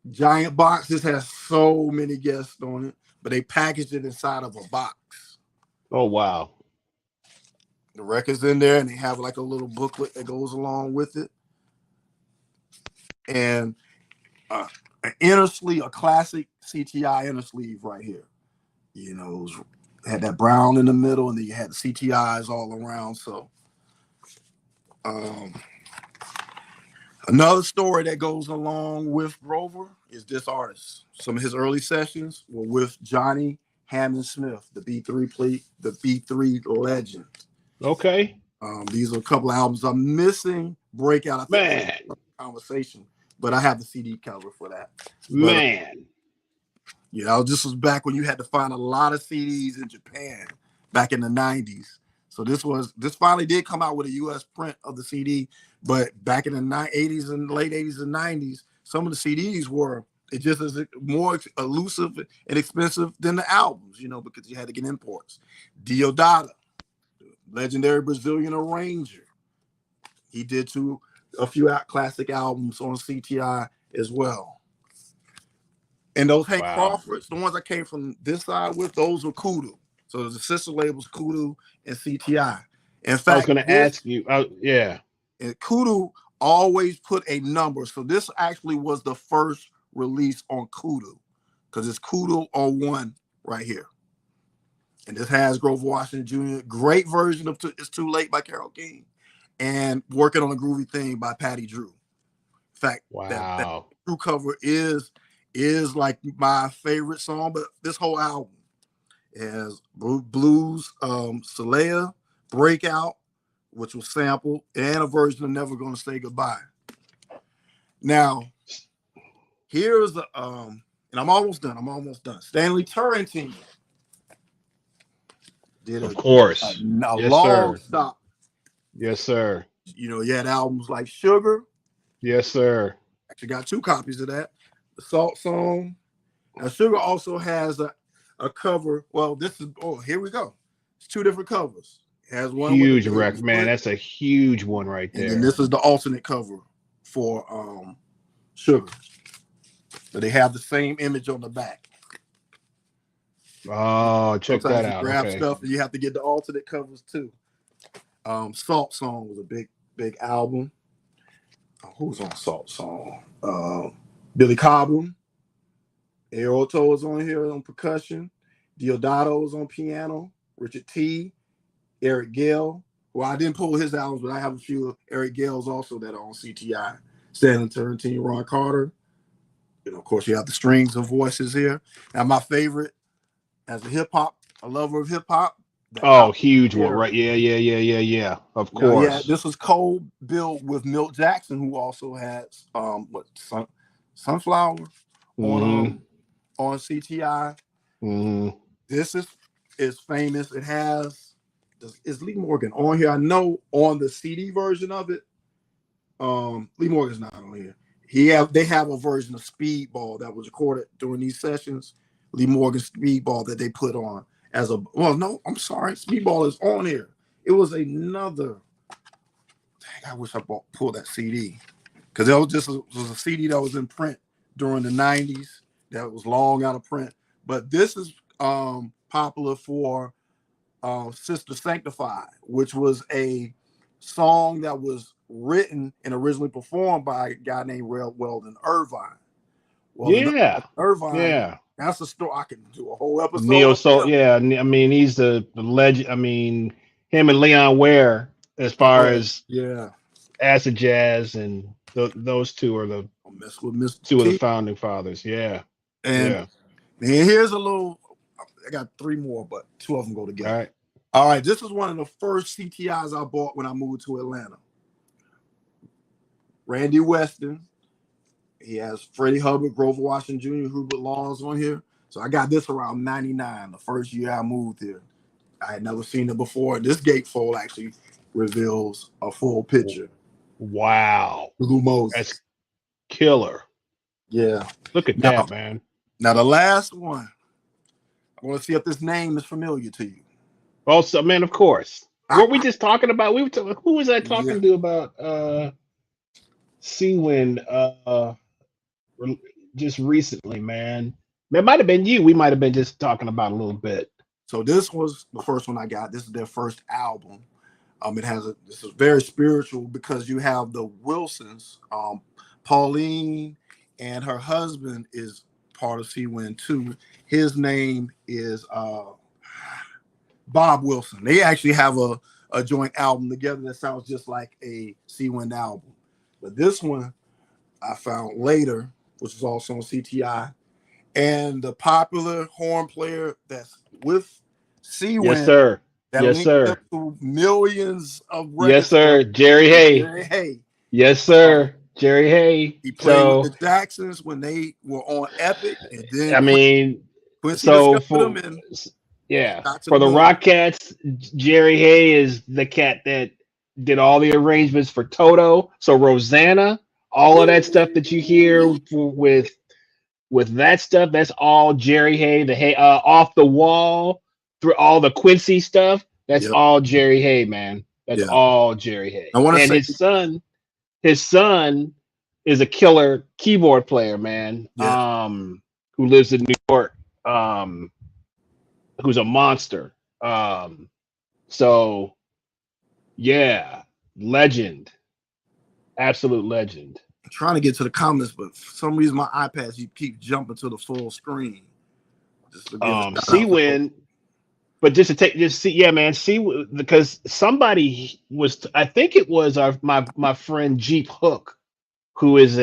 Giant box. This has so many guests on it, but they packaged it inside of a box. Oh, wow. The record's in there, and they have like a little booklet that goes along with it. And an inner sleeve, a classic CTI inner sleeve right here. It had that brown in the middle, and then you had the CTIs all around. So another story that goes along with Grover is this artist. Some of his early sessions were with Johnny Hammond Smith, the B3 legend. Okay. These are a couple of albums I'm missing. Breakout, conversation, but I have the CD cover for that. This was back when you had to find a lot of CDs in Japan back in the 90s. So this finally did come out with a US print of the CD, but back in the 80s and late 80s and 90s, some of the CDs were just as more elusive and expensive than the albums, because you had to get imports. Deodata, legendary Brazilian arranger. He did a few classic albums on CTI as well. And those Hank Crawfords, the ones I came from this side with, those were KUDU. So the sister labels KUDU and CTI. In fact, I was going to ask you. And KUDU always put a number. So this actually was the first release on KUDU, because it's KUDU 01 right here. And this has Grover Washington Jr. Great version of It's Too Late by Carole King, and Working on a Groovy Thing by Patty Drew. In fact, that Drew cover is like my favorite song, but this whole album has Blues, Celea, Breakout, which was sampled, and a version of Never Gonna Say Goodbye. Now, here's and I'm almost done. Stanley Turrentine did a long stop. Yes, sir. You had albums like Sugar. Yes, sir. Actually got 2 copies of that. The Salt Song. Now, Sugar also has a cover. Well, here we go. It's 2 different covers. It has one huge record, man. That's a huge one right there. And then this is the alternate cover for Sugar. So they have the same image on the back. Oh, check that out. Grab stuff, and you have to get the alternate covers too. Salt Song was a big album. Who's on Salt Song? Billy Cobham. Aeroto is on here on percussion. Deodato is on piano. Richard T, Eric Gale. Well, I didn't pull his albums, but I have a few of Eric Gale's also that are on CTI. Stanley Turrentine, Ron Carter. Of course, you have the strings of voices here. Now, my favorite as a a lover of hip hop. Oh, huge one, right? Yeah. Of course. This was co-built with Milt Jackson, who also has Sunflower on CTI. This is famous. It has is Lee Morgan on here? I know on the CD version of it. Lee Morgan's not on here. They have a version of Speedball that was recorded during these sessions. Lee Morgan's Speedball that they put on as a I'm sorry, Speedball is on here. It was another. Dang, I wish I pulled that CD because it was a CD that was in print during the 90s that was long out of print. But this is popular for Sister Sanctified, which was a song that was written and originally performed by a guy named Weldon Irvine. Irvine. That's a story. I can do a whole episode. Neo Soul, I mean, he's the legend. I mean, him and Leon Ware, as far as acid jazz, and those two are the two of the founding fathers. And here's a little. I got 3 more, but 2 of them go together. All right. This is one of the first CTIs I bought when I moved to Atlanta. Randy Weston. He has Freddie Hubbard, Grover Washington Jr., Hubert Laws on here. So I got this around 99, the first year I moved here. I had never seen it before. This gatefold actually reveals a full picture. Wow. Blue Moses. That's killer. Yeah. Look at that, man. Now, the last one. I want to see if this name is familiar to you. Also, man, of course. What we just talking about? Who was I talking to about C-Wind just recently, man? That might have been you. We might have been just talking about a little bit. So this was the first one I got. This is their first album. This is very spiritual because you have the Wilsons, Pauline, and her husband is part of C-Wind too. His name is Bob Wilson. They actually have a joint album together that sounds just like a C-Wind album. But this one I found later, which is also on CTI. And the popular horn player that's with C-Wind. Yes, sir. Yes, sir. Millions of records. Yes, sir. Jerry Hay. Jerry Hay. Yes, sir. Jerry Hay. He played with the Jacksons when they were on Epic. And then I mean, Quincy for the Rockettes, Jerry Hay is the cat that did all the arrangements for Toto. So Rosanna, all of that stuff that you hear with that stuff, that's all Jerry Hay. The Hay Off the Wall, through all the Quincy stuff, that's all Jerry Hay, man. That's all Jerry Hay. And his son is a killer keyboard player, man. Who lives in New York. Who's a monster. So yeah, legend. Absolute legend. I'm trying to get to the comments, but for some reason my iPad keep jumping to the full screen. C-Wind, but because somebody was, I think it was my friend Jeep Hook, who is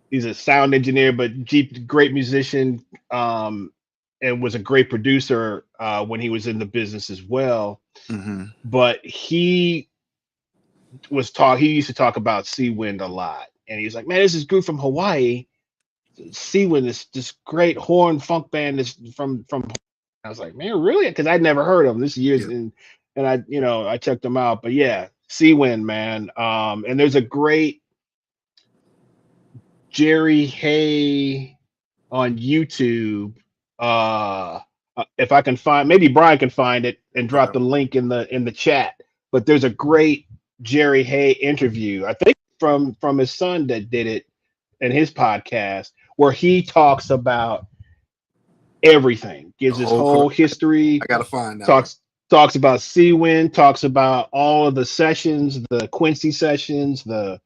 he's a sound engineer, but Jeep, great musician, and was a great producer when he was in the business as well. But he used to talk about C-Wind a lot, and he was like, man, this is group from Hawaii. C-Wind is this great horn funk band is from I was like, man, really? Because I'd never heard of them this years, and I checked them out. But yeah, C-Wind, man. And there's a great Jerry Hay on YouTube. If I can find, maybe Brian can find it and drop the link in the chat. But there's a great Jerry Hay interview, I think from his son that did it in his podcast, where he talks about everything, gives his whole history. I gotta find that. Talks about C-Wind, talks about all of the sessions, the Quincy sessions, the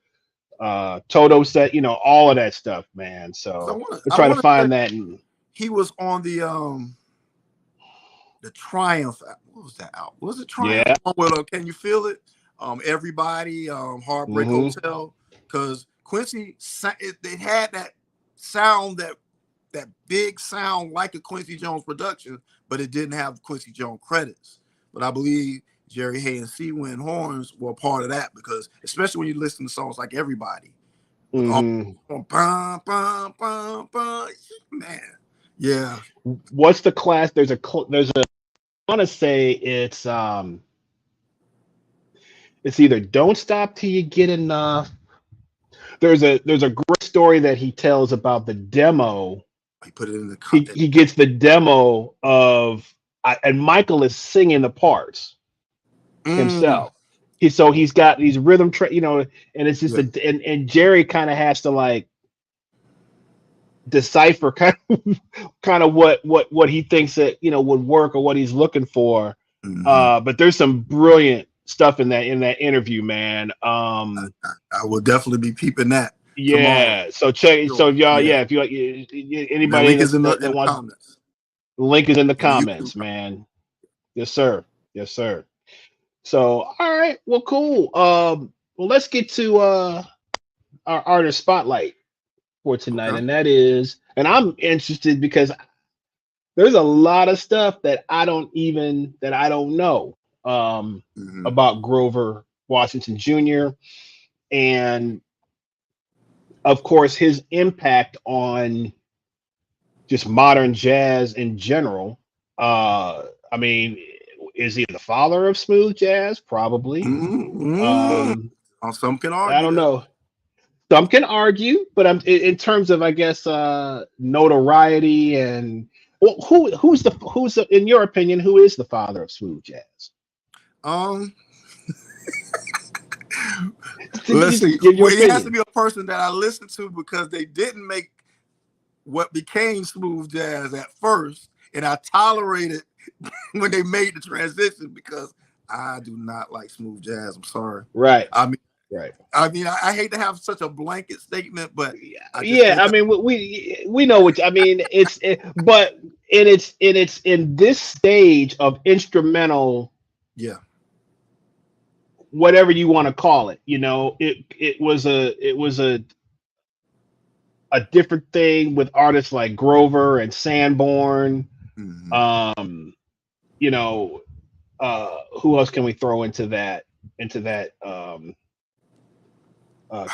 Toto set, all of that stuff, man. So I try to find that. He was on the the Triumph. What was that out? Was it Triumph? Yeah. Well, Can You Feel It? Everybody, Heartbreak Hotel, because Quincy, it had that sound, that big sound like a Quincy Jones production, but it didn't have Quincy Jones credits. But I believe Jerry Hay and C-Wind horns were a part of that, because especially when you listen to songs like Everybody, with all bum, bum, bum, bum, man, yeah. What's the class? There's a I want to say it's either Don't Stop Till You Get Enough. There's a great story that he tells about the demo. He put it in the he gets the demo of and Michael is singing the parts himself. He's got these rhythm and it's just and Jerry kind of has to like decipher kind of what he thinks that would work or what he's looking for. But there's some brilliant stuff in that interview, man. I will definitely be peeping that. Yeah. Tomorrow. So check. So y'all, yeah. If you like anybody, link is in the wants, comments. The link is in the comments, man. Yes, sir. Yes, sir. So all right. Well, cool. Well, let's get to our artist spotlight for tonight, and that is, and I'm interested because there's a lot of stuff that I don't know about Grover Washington Jr. and of course his impact on just modern jazz in general. I mean, is he the father of smooth jazz? Probably. Some can argue. I don't know. Some can argue, but I'm in terms of, I guess, notoriety and who's in your opinion, who is the father of smooth jazz? Let's see. It has to be a person that I listen to, because they didn't make what became smooth jazz at first, and I tolerated when they made the transition, because I do not like smooth jazz. I'm sorry. Right. I mean, I hate to have such a blanket statement, but I mean, we know what I mean. But it's in this stage of instrumental. Yeah. Whatever you want to call it, it was a different thing with artists like Grover and Sanborn. Who else can we throw into that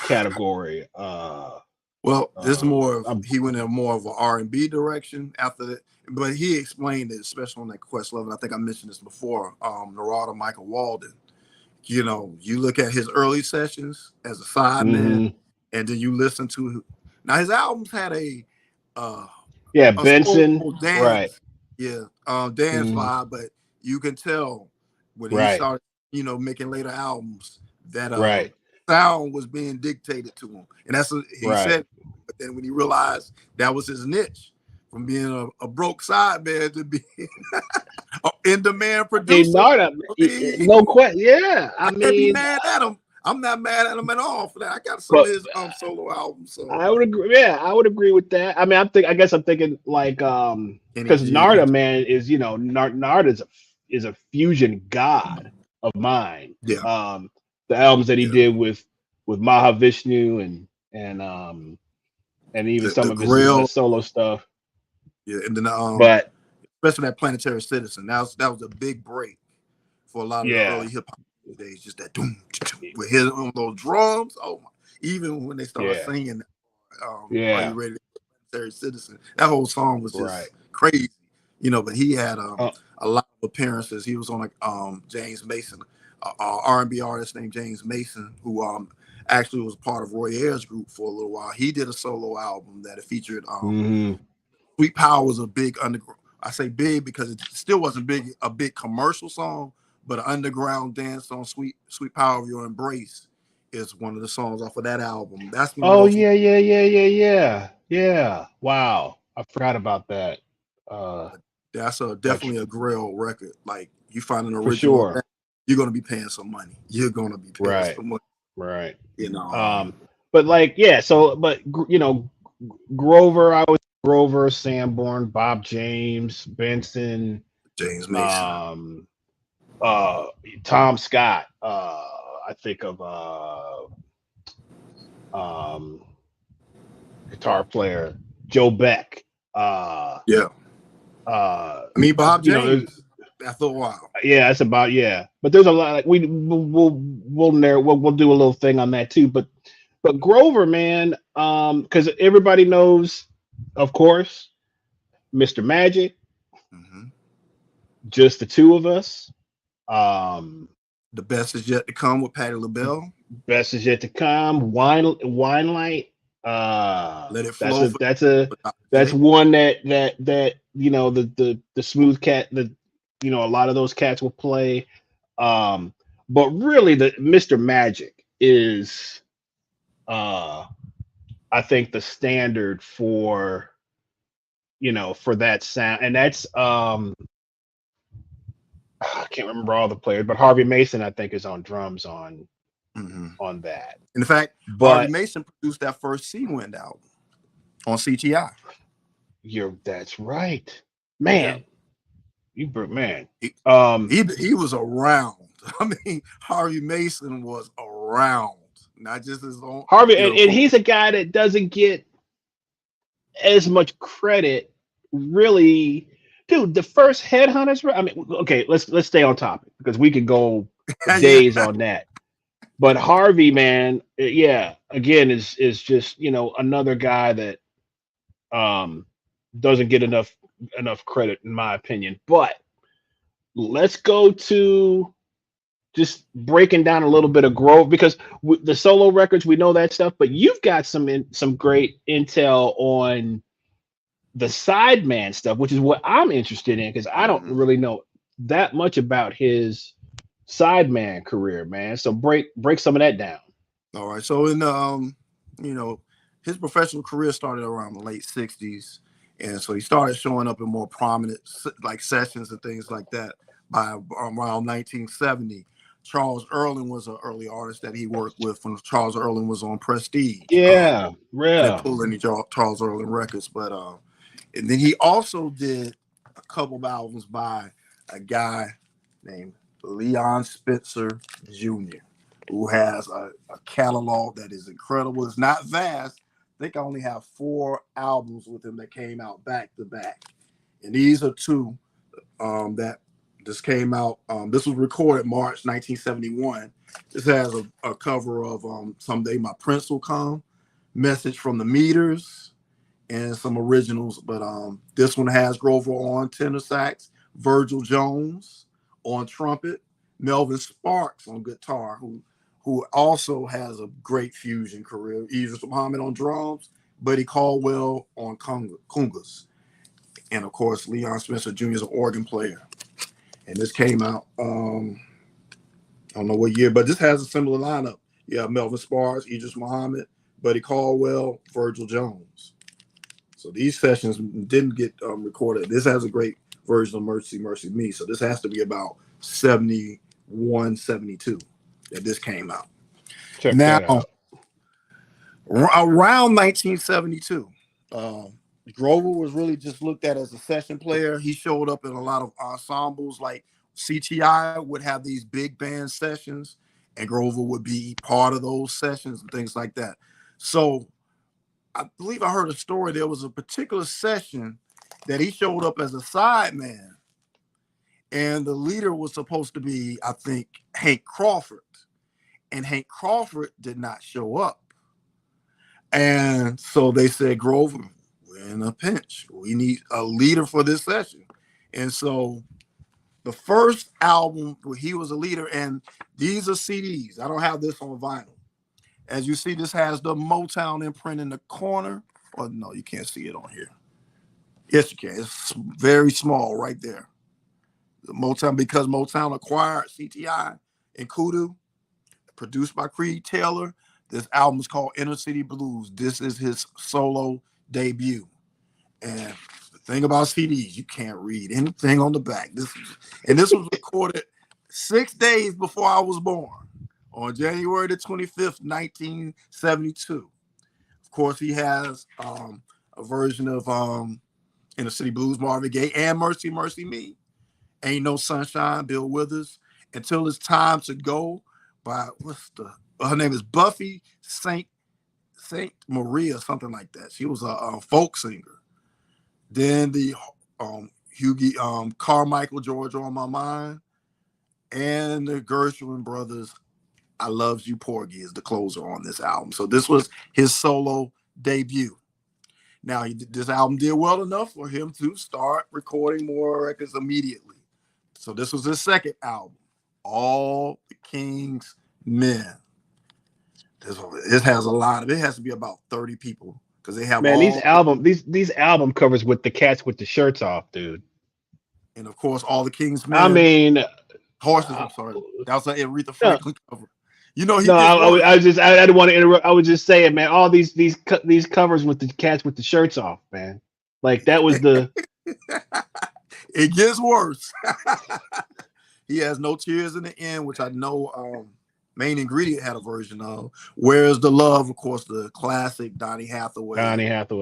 category? Well, this is more of, he went in more of an R&B direction after that, but he explained it, especially on that Questlove. I think I mentioned this before. Narada Michael Walden. You look at his early sessions as a sideman, and then you listen to, now his albums had a Benson, dance, right? Dance vibe, but you can tell when he started, making later albums, that sound was being dictated to him, and that's what he said. But then when he realized that was his niche, from being a broke sideman to being an in-demand producer, no question. Yeah, I can't be mad at him. I'm not mad at him at all for that. I got some of his solo albums. So I would agree. Yeah, I would agree with that. I mean, I guess I'm thinking like because Narda, man, is Narda is a fusion god of mine. Yeah. The albums that he did with Mahavishnu and even some of his solo stuff. Yeah, and then but especially that Planetary Citizen, that was a big break for a lot of the early hip hop days. Just that doom with his on those drums. Oh my! Even when they started singing, Are You Ready? Planetary Citizen. That whole song was just crazy, But he had a lot of appearances. He was on like James Mason, R&B artist named James Mason, who actually was part of Roy Ayers' group for a little while. He did a solo album that it featured. Sweet Power was a big underground. I say big because it still wasn't a big commercial song, but an underground dance song. Sweet Power of Your Embrace is one of the songs off of that album. That's yeah. Wow, I forgot about that. That's definitely a Grail record. Like, you find an original, you're gonna be paying some money. You're gonna be paying some money, right? But like, Grover, Grover, Sanborn, Bob James, Benson, James Mason. Tom Scott. I think of um, guitar player Joe Beck. Yeah. I mean, Bob You know, James after a while. yeah, that's about yeah. But there's a lot. Like we'll do a little thing on that too. But Grover, man, because everybody knows, of course, Mr. Magic, Mm-hmm. just the two of us. Um, The best is yet to come with Patti LaBelle. Best is yet to come. Wine light. Let it That's flow a for that's one that you know the smooth cat the you know a lot of those cats will play. But really the Mr. Magic is I think the standard for for that sound, and that's I can't remember all the players, but Harvey Mason I think is on drums on Mm-hmm. that. In fact, Harvey But Mason produced that first Sea Wind album on CTI. that's right, Yeah. man. Man. He, Um, he was around. I mean, Harvey Mason was around, not just his own, Harvey, you know, and he's a guy that doesn't get as much credit, really. Dude, the first Headhunters. I mean, okay, let's stay on topic because we could go yeah. days on that. But Harvey, man, yeah, again, is just another guy that um doesn't get enough credit in my opinion. But let's go to just breaking down a little bit of growth because the solo records we know that stuff, but you've got some great intel on the sideman stuff, which is what I'm interested in because I don't Mm-hmm. really know that much about his sideman career, man. So break some of that down. All right. So in you know, his professional career started around the late '60s, and so he started showing up in more prominent like sessions and things like that by around 1970. Charles Earling was an early artist that he worked with when Charles Earling was on Prestige. Yeah, I didn't yeah. pull any Charles Earling records, but and then he also did a couple of albums by a guy named Leon Spencer Jr., who has a catalog that is incredible. It's not vast. I think I only have 4 albums with him that came out back to back. And these are 2 that just came out. This was recorded March 1971. This has a cover of Someday My Prince Will Come, Message from the Meters, and some originals. But this one has Grover on tenor sax, Virgil Jones on trumpet, Melvin Sparks on guitar, who also has a great fusion career. Idris Muhammad on drums, Buddy Caldwell on congas, and of course Leon Spencer Jr. is an organ player. And this came out I don't know what year, but this has a similar lineup. You have Melvin Sparks, Idris Muhammad, Buddy Caldwell, Virgil Jones. So these sessions didn't get recorded. This has a great version of Mercy, Mercy Me. So this has to be about 71, 72 that this came out. Check Now, that out. around 1972, Grover was really just looked at as a session player. He showed up in a lot of ensembles, like CTI would have these big band sessions, and Grover would be part of those sessions and things like that. So I believe I heard a story. There was a particular session that he showed up as a sideman, and the leader was supposed to be, I think, Hank Crawford, and Hank Crawford did not show up. And so they said, Grover, we're in a pinch. We need a leader for this session. And so the first album where he was a leader, and these are CDs. I don't have this on vinyl. As you see, this has the Motown imprint in the corner. Oh, no, you can't see it on here. Yes, you can. It's very small right there. The Motown, because Motown acquired CTI and KUDU, produced by Creed Taylor. This album is called Inner City Blues. This is his solo debut. And the thing about CDs, you can't read anything on the back. This was recorded 6 days before I was born, on January the 25th, 1972. Of course, he has a version of Inner City Blues, Marvin Gaye, and Mercy, Mercy Me. Ain't No Sunshine, Bill Withers. Until It's Time to Go by her name is Buffy Saint Maria, something like that. She was a folk singer. Then the Carmichael, Georgia on My Mind, and the Gershwin brothers, I Loves You Porgy is the closer on this album. So this was his solo debut. Now, this album did well enough for him to start recording more records immediately. So this was his second album, All the King's Men. It has a lot of, it has to be about 30 people because they have Man, all, these album covers with the cats with the shirts off, dude. and of course, All the King's I Men. Mean, Horses, I'm sorry. That was an Aretha no, Franklin cover. You know, he no, gets worse. I didn't want to interrupt. I was just saying, man, all these covers with the cats with the shirts off, man. Like that was the. It gets worse. He has No Tears in the End, which I know Main Ingredient had a version of. Where's the Love, of course, the classic Donny Hathaway,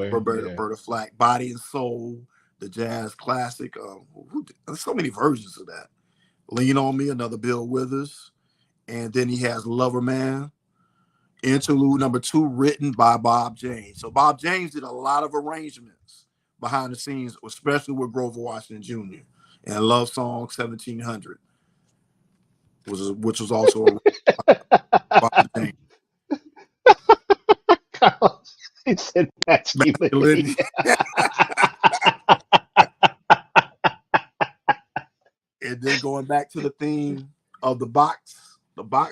Roberta Flack, Body and Soul, the jazz classic. There's so many versions of that. Lean on Me, another Bill Withers. And then he has Lover Man, Interlude number 2, written by Bob James. So Bob James did a lot of arrangements behind the scenes, especially with Grover Washington Jr. and Love Song 1700, which was also Bob James. He said masculinity. And then going back to the theme of the box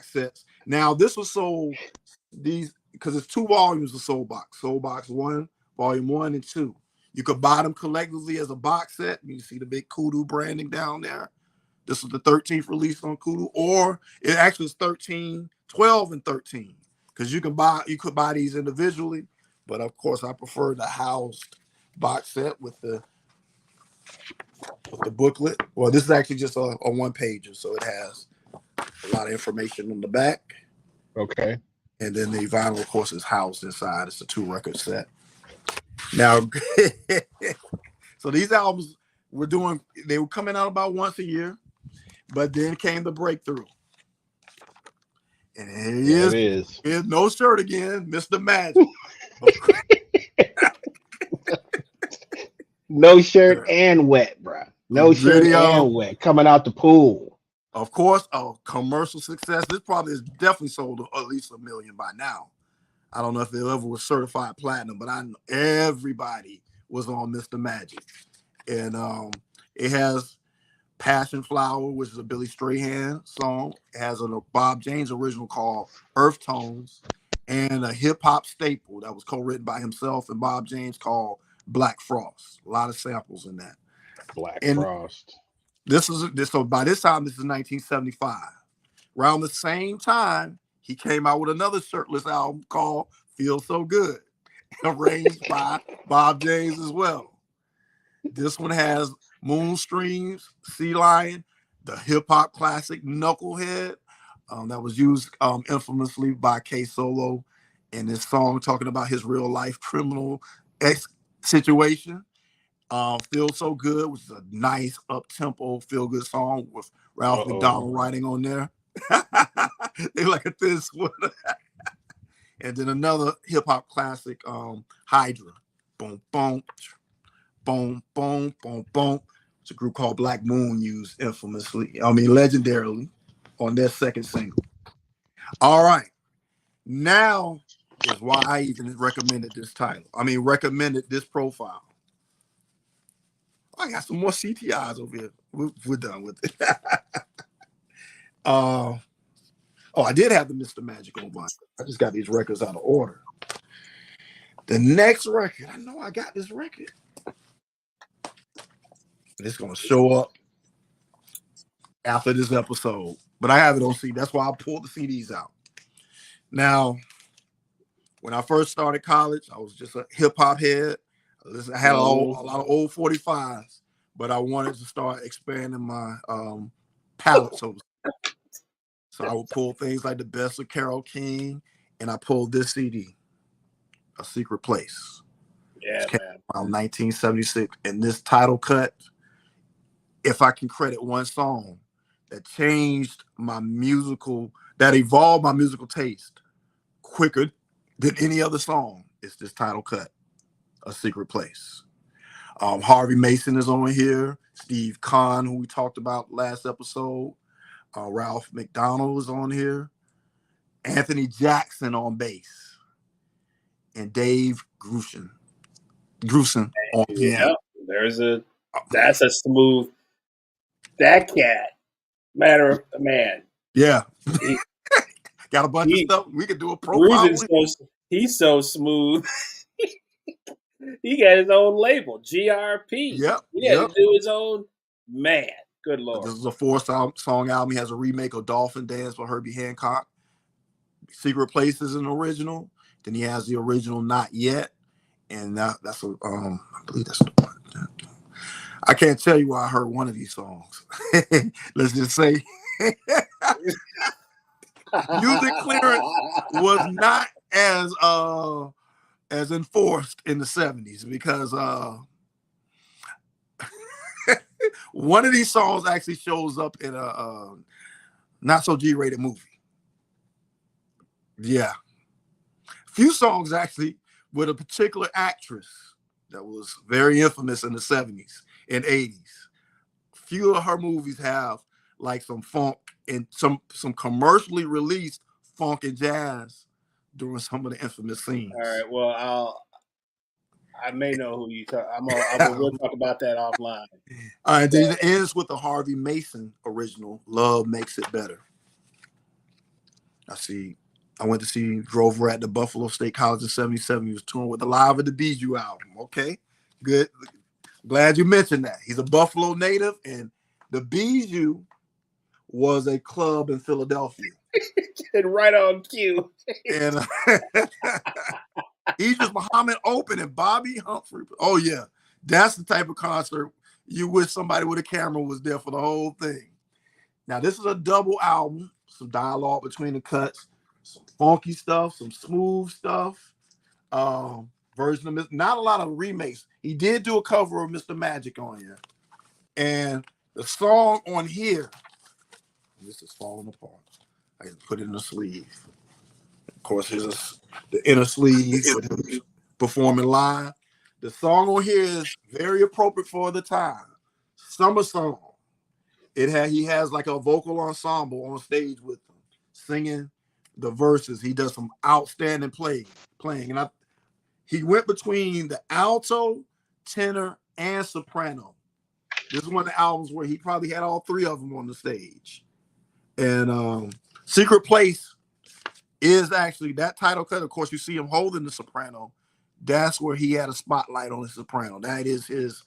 sets. Now this was sold because it's 2 volumes of Soul Box 1, volume 1 and 2. You could buy them collectively as a box set. You see the big KUDU branding down there. This was the 13th release on KUDU, or it actually is 13, 12, and 13 because you could buy these individually. But of course, I prefer the housed box set with the booklet. Well, this is actually just a 1-pager, so it has a lot of information on the back. Okay. And then the vinyl, of course, is housed inside. It's a 2-record set. Now, so these albums they were coming out about once a year, but then came the breakthrough. And it is. Here's No Shirt again, Mr. Magic. No shirt and wet, bro. No shirt and wet coming out the pool. Of course, a commercial success. This probably is definitely sold at least 1 million by now. I don't know if it ever was certified platinum, but I know everybody was on Mr. Magic. And it has Passion Flower, which is a Billy Strahan song. It has a Bob James original called Earth Tones, and a hip-hop staple that was co-written by himself and Bob James called Black Frost. A lot of samples in that. Black Frost. So by this time, this is 1975. Around the same time, he came out with another shirtless album called Feel So Good, arranged by Bob James as well. This one has Moonstreams, Sea Lion, the hip-hop classic Knucklehead, that was used infamously by K Solo in this song talking about his real-life criminal situation. Feel So Good, which is a nice up-tempo feel-good song with Ralph McDonald writing on there. They like a thin sweater. And then another hip-hop classic, Hydra. Boom, boom, boom, boom, boom, boom. It's a group called Black Moon used legendarily on their second single. All right. Now is why I even recommended this title. Recommended this profile. I got some more CTIs over here. We're done with it. I did have the Mr. Magic on mine. I just got these records out of order. The next record, I know I got this record. It's going to show up after this episode, but I have it on CD. That's why I pulled the CDs out. Now, when I first started college, I was just a hip hop head. I had a lot of old 45s, but I wanted to start expanding my palette. So I would pull things like the best of Carole King, and I pulled this CD, A Secret Place. Yeah, man. Around 1976, and this title cut, if I can credit one song that changed my that evolved my musical taste quicker than any other song, it's this title cut, A Secret Place. Harvey Mason is on here. Steve Kahn, who we talked about last episode. Ralph McDonald is on here. Anthony Jackson on bass. And Dave Grusin on piano. Yeah, that's a smooth. That cat, man. Yeah. Got a bunch of stuff. We could do a profile. He's so smooth. He got his own label, GRP. Yep. He had to do his own. Man, good Lord. This is a 4-song album. He has a remake of Dolphin Dance by Herbie Hancock. Secret Place is an original. Then he has the original Not Yet. And I believe that's the one. I can't tell you why I heard one of these songs. Let's just say music clearance was not as enforced in the 70s because one of these songs actually shows up in a not so G-rated movie. Yeah. Few songs actually with a particular actress that was very infamous in the 70s and 80s. Few of her movies have like some funk and some commercially released funk and jazz during some of the infamous scenes. All right. Well, I may know who you talk. We'll talk about that offline. All right. Then it ends with the Harvey Mason original, Love Makes It Better. I went to see Grover at the Buffalo State College in '77. He was touring with the Live at the Bijou album. Okay, good. Glad you mentioned that. He's a Buffalo native, and the Bijou was a club in Philadelphia. And right on cue. And Idris Muhammad opened and Bobby Humphrey. Oh, yeah. That's the type of concert you wish somebody with a camera was there for the whole thing. Now, this is a double album, some dialogue between the cuts. Some funky stuff, some smooth stuff. Version of not a lot of remakes. He did do a cover of Mr. Magic on here. And the song on here, this is falling apart. I can put it in the sleeve. Of course, here's the inner sleeve performing live. The song on here is very appropriate for the time. Summer song. He has like a vocal ensemble on stage with him, singing the verses. He does some outstanding playing, and he went between the alto, tenor, and soprano. This is one of the albums where he probably had all three of them on the stage. And Secret Place is actually that title cut. Of course, you see him holding the soprano. That's where he had a spotlight on his soprano. That is his.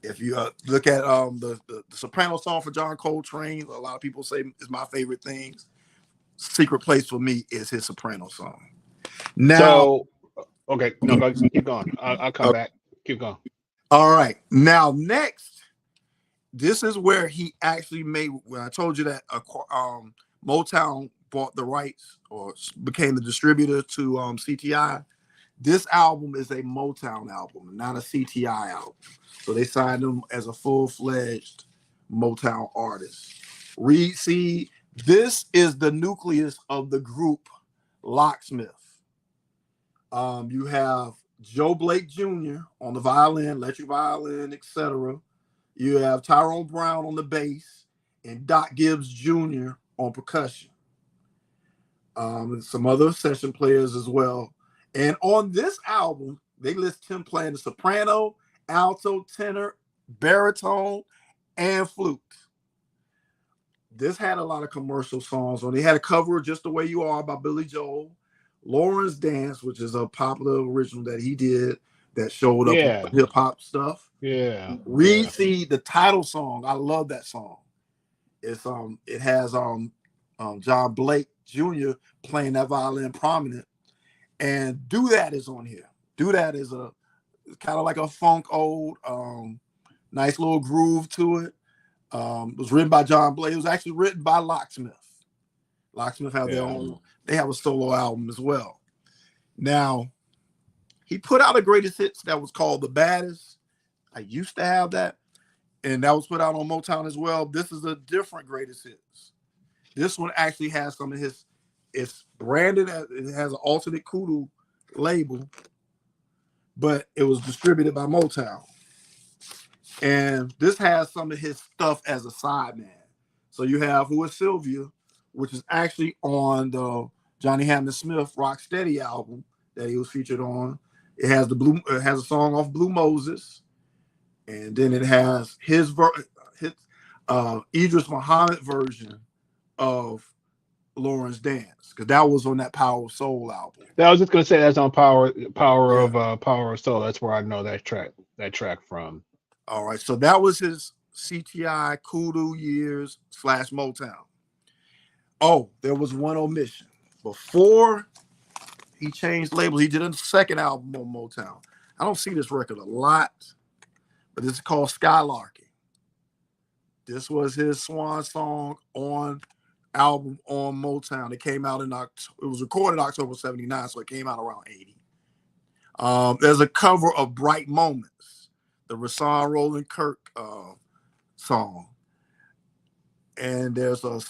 If you look at the soprano song for John Coltrane, a lot of people say is my favorite things. Secret Place for me is his soprano song. Now, okay, no, keep going. I'll come back. Keep going. All right. Now, next, this is where he actually made. When I told you that Motown bought the rights or became the distributor to CTI, this album is a Motown album, not a CTI album. So they signed him as a full-fledged Motown artist. See, this is the nucleus of the group Locksmith. You have Joe Blake Jr. on the violin, electric violin, etc. You have Tyrone Brown on the bass and Doc Gibbs Jr. on percussion. And some other session players as well. And on this album, they list him playing the soprano, alto, tenor, baritone, and flute. This had a lot of commercial songs on. They had a cover of Just the Way You Are by Billy Joel. Lauren's Dance, which is a popular original that he did that showed up in hip hop stuff. Yeah. See the title song. I love that song. It has John Blake Jr. playing that violin prominent. And Do That is on here. Do That is kind of like a funk old, nice little groove to it. It was written by John Blake. It was actually written by Locksmith. Locksmith have their own. They have a solo album as well. Now, he put out a greatest hits that was called The Baddest. I used to have that. and that was put out on Motown as well. This is a different greatest hits. This one actually has some of his. It's branded as it has an alternate CTI-kUDU label, but it was distributed by Motown. And this has some of his stuff as a sideman. So you have Who Is Sylvia, which is actually on the Johnny Hamden Smith Rocksteady album that he was featured on. It has it has a song off Blue Moses, and then it has his Idris Muhammad version of Lauren's Dance, because that was on that Power of Soul album. I was just gonna say that's on Power Yeah. of Soul. That's where I know that track from. All right, so that was his CTI-kUDU years / Motown. Oh, there was one omission. Before he changed labels, he did a second album on Motown. I don't see this record a lot, but this is called Skylarking. This was his swan song on album on Motown. It came out in October. It was recorded October 79, so it came out around 80. There's a cover of Bright Moments, the Rashawn Roland Kirk song. And there's a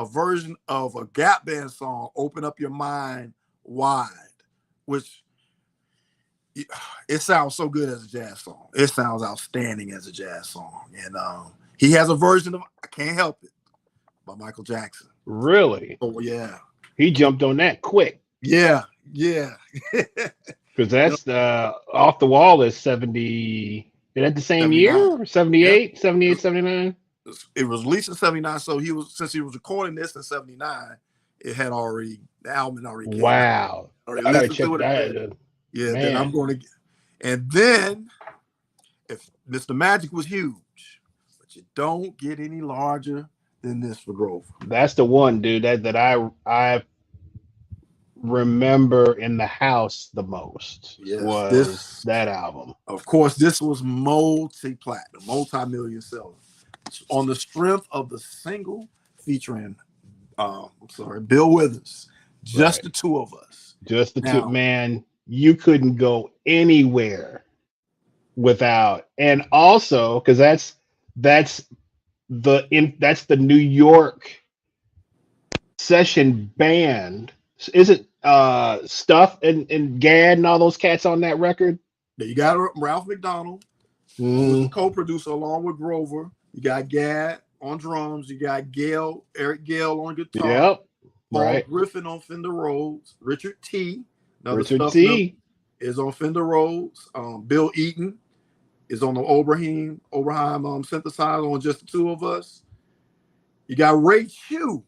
version of a Gap Band song, Open Up Your Mind Wide, which it sounds so good as a jazz song. It sounds outstanding as a jazz song. And he has a version of I Can't Help It by Michael Jackson. Really? Oh, yeah. He jumped on that quick. Yeah. Because that's Off the Wall is 70. Is that the same 79. year? 78, Yep. 78, 79? It was released in 79, so since he was recording this in 79, the album already came wow. out. I gotta check that. Yeah, Man. then I'm going to, and then if Mr. Magic was huge, but you don't get any larger than this for Grover. That's the one, dude, that I remember in the house the most. Yes, was that album. Of course, this was multi-platinum, multi-million seller. On the strength of the single featuring Bill Withers, Just the Two of Us. Just the two, man. You couldn't go anywhere without, and also because that's the New York session band. Is it Stuff and Gad and all those cats on that record? Yeah, you got Ralph McDonald, who's a co-producer along with Grover. You got Gad on drums. You got Eric Gale on guitar. Yep. Paul Griffin on Fender Rhodes. Richard T. Richard T. is on Fender Rhodes. Bill Eaton is on the Oberheim synthesizer on Just the Two of Us. You got Ray Chew.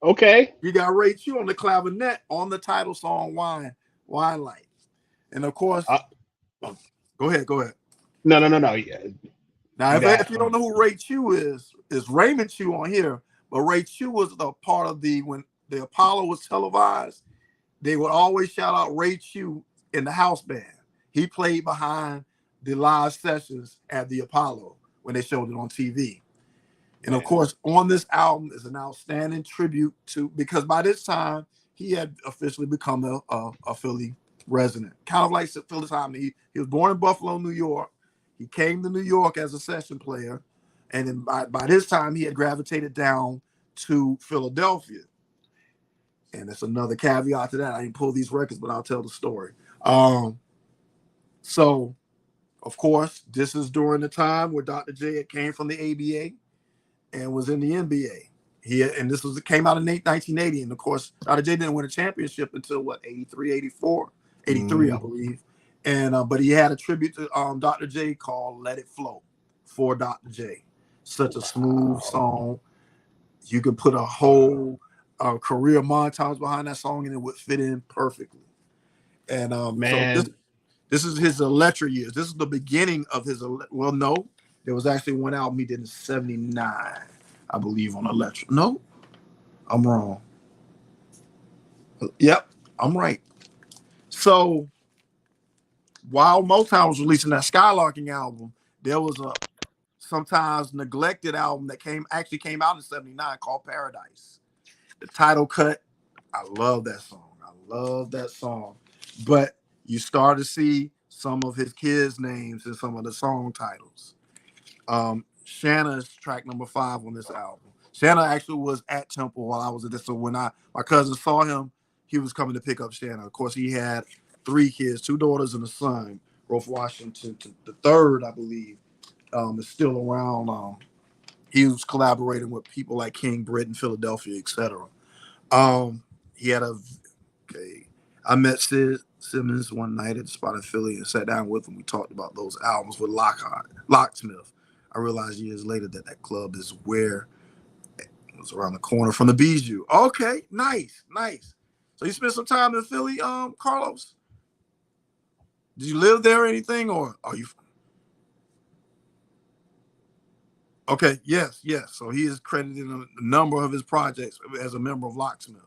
Okay. You got Ray Chew on the clavinet on the title song Wine Light. And of course, go ahead. No. Yeah. Now, if you don't know who Ray Chew is Raymond Chew on here, but Ray Chew was a part of when the Apollo was televised, they would always shout out Ray Chew in the house band. He played behind the live sessions at the Apollo when they showed it on TV. And of course, on this album is an outstanding tribute to, because by this time he had officially become a Philly resident, kind of like Philly Simon. He was born in Buffalo, New York. He came to New York as a session player, and then by this time he had gravitated down to Philadelphia. And that's another caveat to that. I didn't pull these records, but I'll tell the story. So, of course, this is during the time where Dr. J came from the ABA and was in the NBA. It came out in 1980, and of course, Dr. J didn't win a championship until 83, 84, 83, I believe. And but he had a tribute to Dr. J called "Let It Flow" for Dr. J. Such a smooth song. You could put a whole career montage behind that song, and it would fit in perfectly. And man, so this is his Electra years. This is the beginning of his. Well, no, there was actually one album he did in '79, I believe, on Electra. No, I'm wrong. Yep, I'm right. So while Motown was releasing that Skylarking album, there was a sometimes neglected album that came out in '79 called Paradise. The title cut, I love that song. But you start to see some of his kids' names in some of the song titles. Shanna is track number 5 on this album. Shanna actually was at Temple while I was at this. So when my cousin saw him, he was coming to pick up Shanna. Of course, he had 3 kids, 2 daughters and a son. Grover Washington, the third, I believe, is still around. He was collaborating with people like King, Britain, Philadelphia, etc. He had I met Sid Simmons one night at the spot in Philly and sat down with him. We talked about those albums with Locksmith. I realized years later that club is where it was around the corner from the Bijou. Okay, nice. So you spent some time in Philly, Carlos? Did you live there or anything, or are you? Okay, yes. So he is credited in a number of his projects as a member of Locksmith.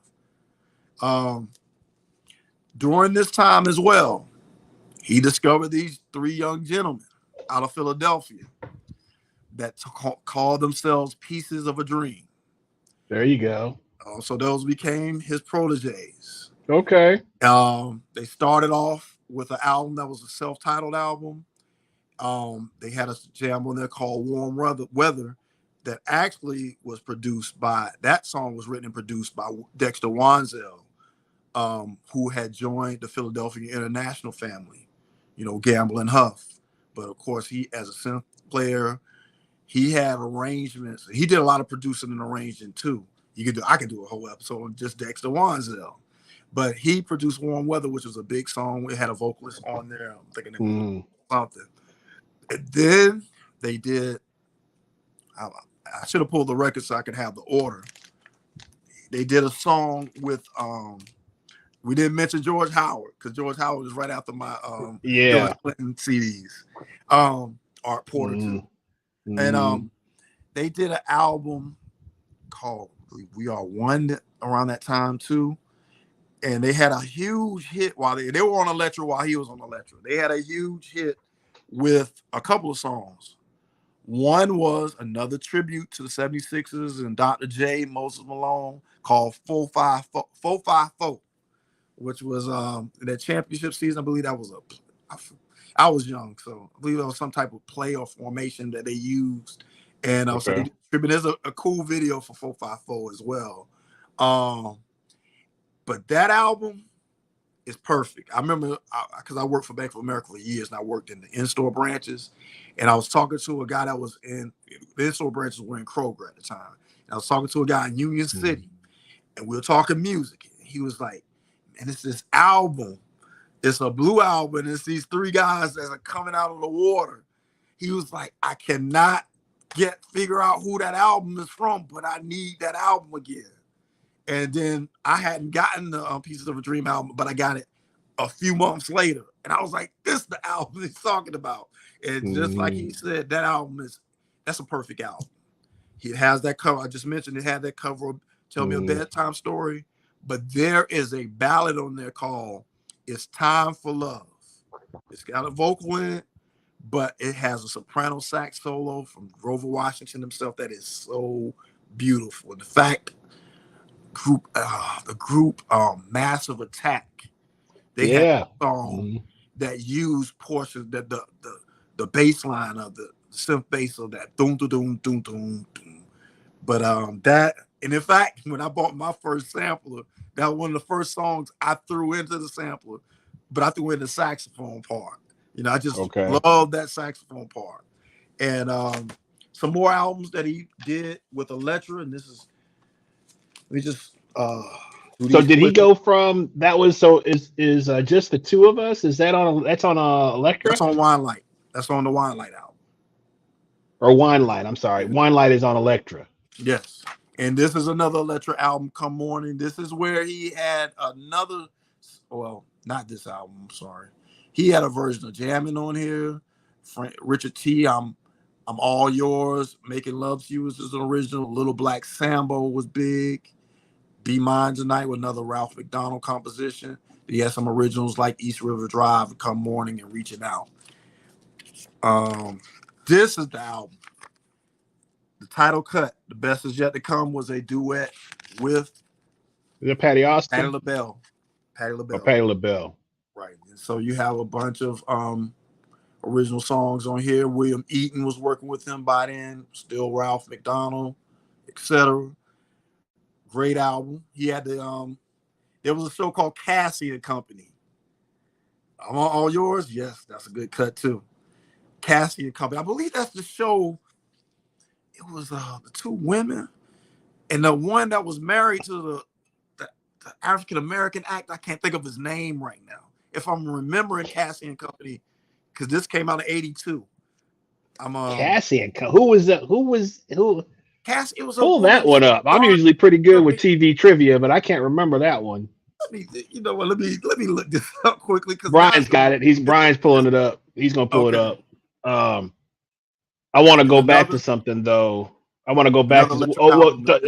During this time as well, he discovered these 3 young gentlemen out of Philadelphia that called themselves Pieces of a Dream. There you go. So those became his proteges. Okay. They started off with an album that was a self-titled album. They had a jam on there called Warm Weather that actually was produced by, that song was written and produced by Dexter Wansel, who had joined the Philadelphia International family, Gamble and Huff. But of course, he, as a synth player, he had arrangements. He did a lot of producing and arranging too. I could do a whole episode on just Dexter Wansel. But he produced Warm Weather, which was a big song. It had a vocalist on there. I'm thinking it was something. And then they did, I should have pulled the record so I could have the order. They did a song with, we didn't mention George Howard because George Howard was right after my George Clinton CDs. Art Porter too. And they did an album called We Are One around that time too. And they had a huge hit while they were on Elektra while he was on Elektra. They had a huge hit with a couple of songs. One was another tribute to the 76ers and Dr. J, Moses Malone, called 454, which was that championship season. I believe that was I was young, so I believe it was some type of play or formation that they used. And so they did, there's a cool video for 454 as well. But that album is perfect. I remember because I worked for Bank of America for years and I worked in the in-store branches. And I was talking to a guy that was in the in-store branches were in Kroger at the time. And I was talking to a guy in Union City and we were talking music. And he was like, man, it's this album. It's a blue album. And it's these 3 guys that are coming out of the water. He was like, I cannot figure out who that album is from, but I need that album again. And then I hadn't gotten the Pieces of a Dream album, but I got it a few months later. And I was like, this is the album he's talking about. And just like he said, that album that's a perfect album. It has that cover. I just mentioned it had that cover of Tell Me a Bedtime Story. But there is a ballad on there called It's Time for Love. It's got a vocal in it, but it has a soprano sax solo from Grover Washington himself that is so beautiful. In fact, the group Massive Attack, they had a song that used portions that the bass line of the synth bass of that doom doom doom doom doom doom. But that, and in fact, when I bought my first sampler, that was one of the first songs I threw into the sampler, but I threw in the saxophone part. I just love that saxophone part. And some more albums that he did with Elektra, and this is, let me just so did he go from that was is just the 2 of us? Is that that's on Elektra? That's on Wine Light. That's on the Wine Light album. Or Wine Light, I'm sorry. Wine Light is on Elektra. Yes. And this is another Elektra album, Come Morning. This is where he had another, well, not this album, I'm sorry. He had a version of Jammin' on here. Richard T, I'm All Yours. Making Love to You was an original. Little Black Sambo was big. Be Mine Tonight with another Ralph McDonald composition. He had some originals like East River Drive, Come Morning, and Reaching Out. This is the album. The title cut, The Best Is Yet to Come, was a duet with Patty Austin? Patti LaBelle. Patti LaBelle. Right. And so you have a bunch of original songs on here. William Eaton was working with him by then. Still Ralph McDonald, etc. Great album. He had the there was a show called Cassie and Company. I'm all yours. Yes, that's a good cut too. Cassie and Company. I believe that's the show. It was the two women and the one that was married to the African American actor. I can't think of his name right now. If I'm remembering Cassie and Company, because this came out in '82. Cassie and who was that? Who? Cassie. It was a Pull that woman. one up. I'm Dark. usually pretty good with TV trivia, but I can't remember that one. You know what? Let me look this up quickly because Brian's got it. Brian's pulling it up. He's gonna pull it up. I want to go back to something though. I want to go back to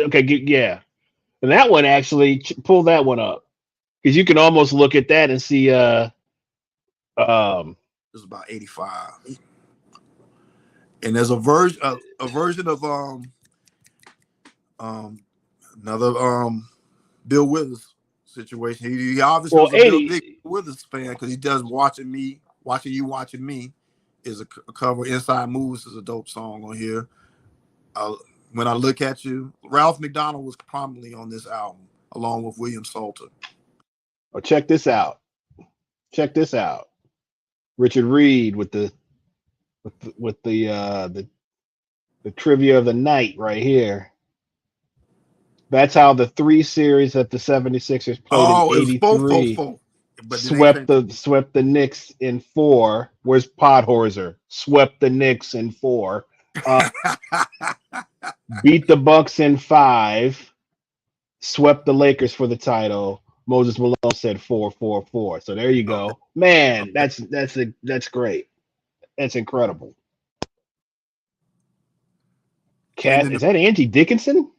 okay, yeah. And that one actually pull that one up because you can almost look at that and see. This is about 85, and there's a version of another Bill Withers situation. He obviously was a Bill Withers fan because he does Watching Me is a cover. Inside Moves is a dope song on here. When I Look at You, Ralph McDonald was prominently on this album along with William Salter. Oh, check this out. Richard Reed with the trivia of the night right here. That's how the 3 series that the 76ers played in '83 swept the Knicks in 4. Where's Podhorzer? Swept the Knicks in 4. Beat the Bucks in 5. Swept the Lakers for the title. Moses Malone said 4-4-4. So there you go, man. That's great. That's incredible. Is that Angie Dickinson?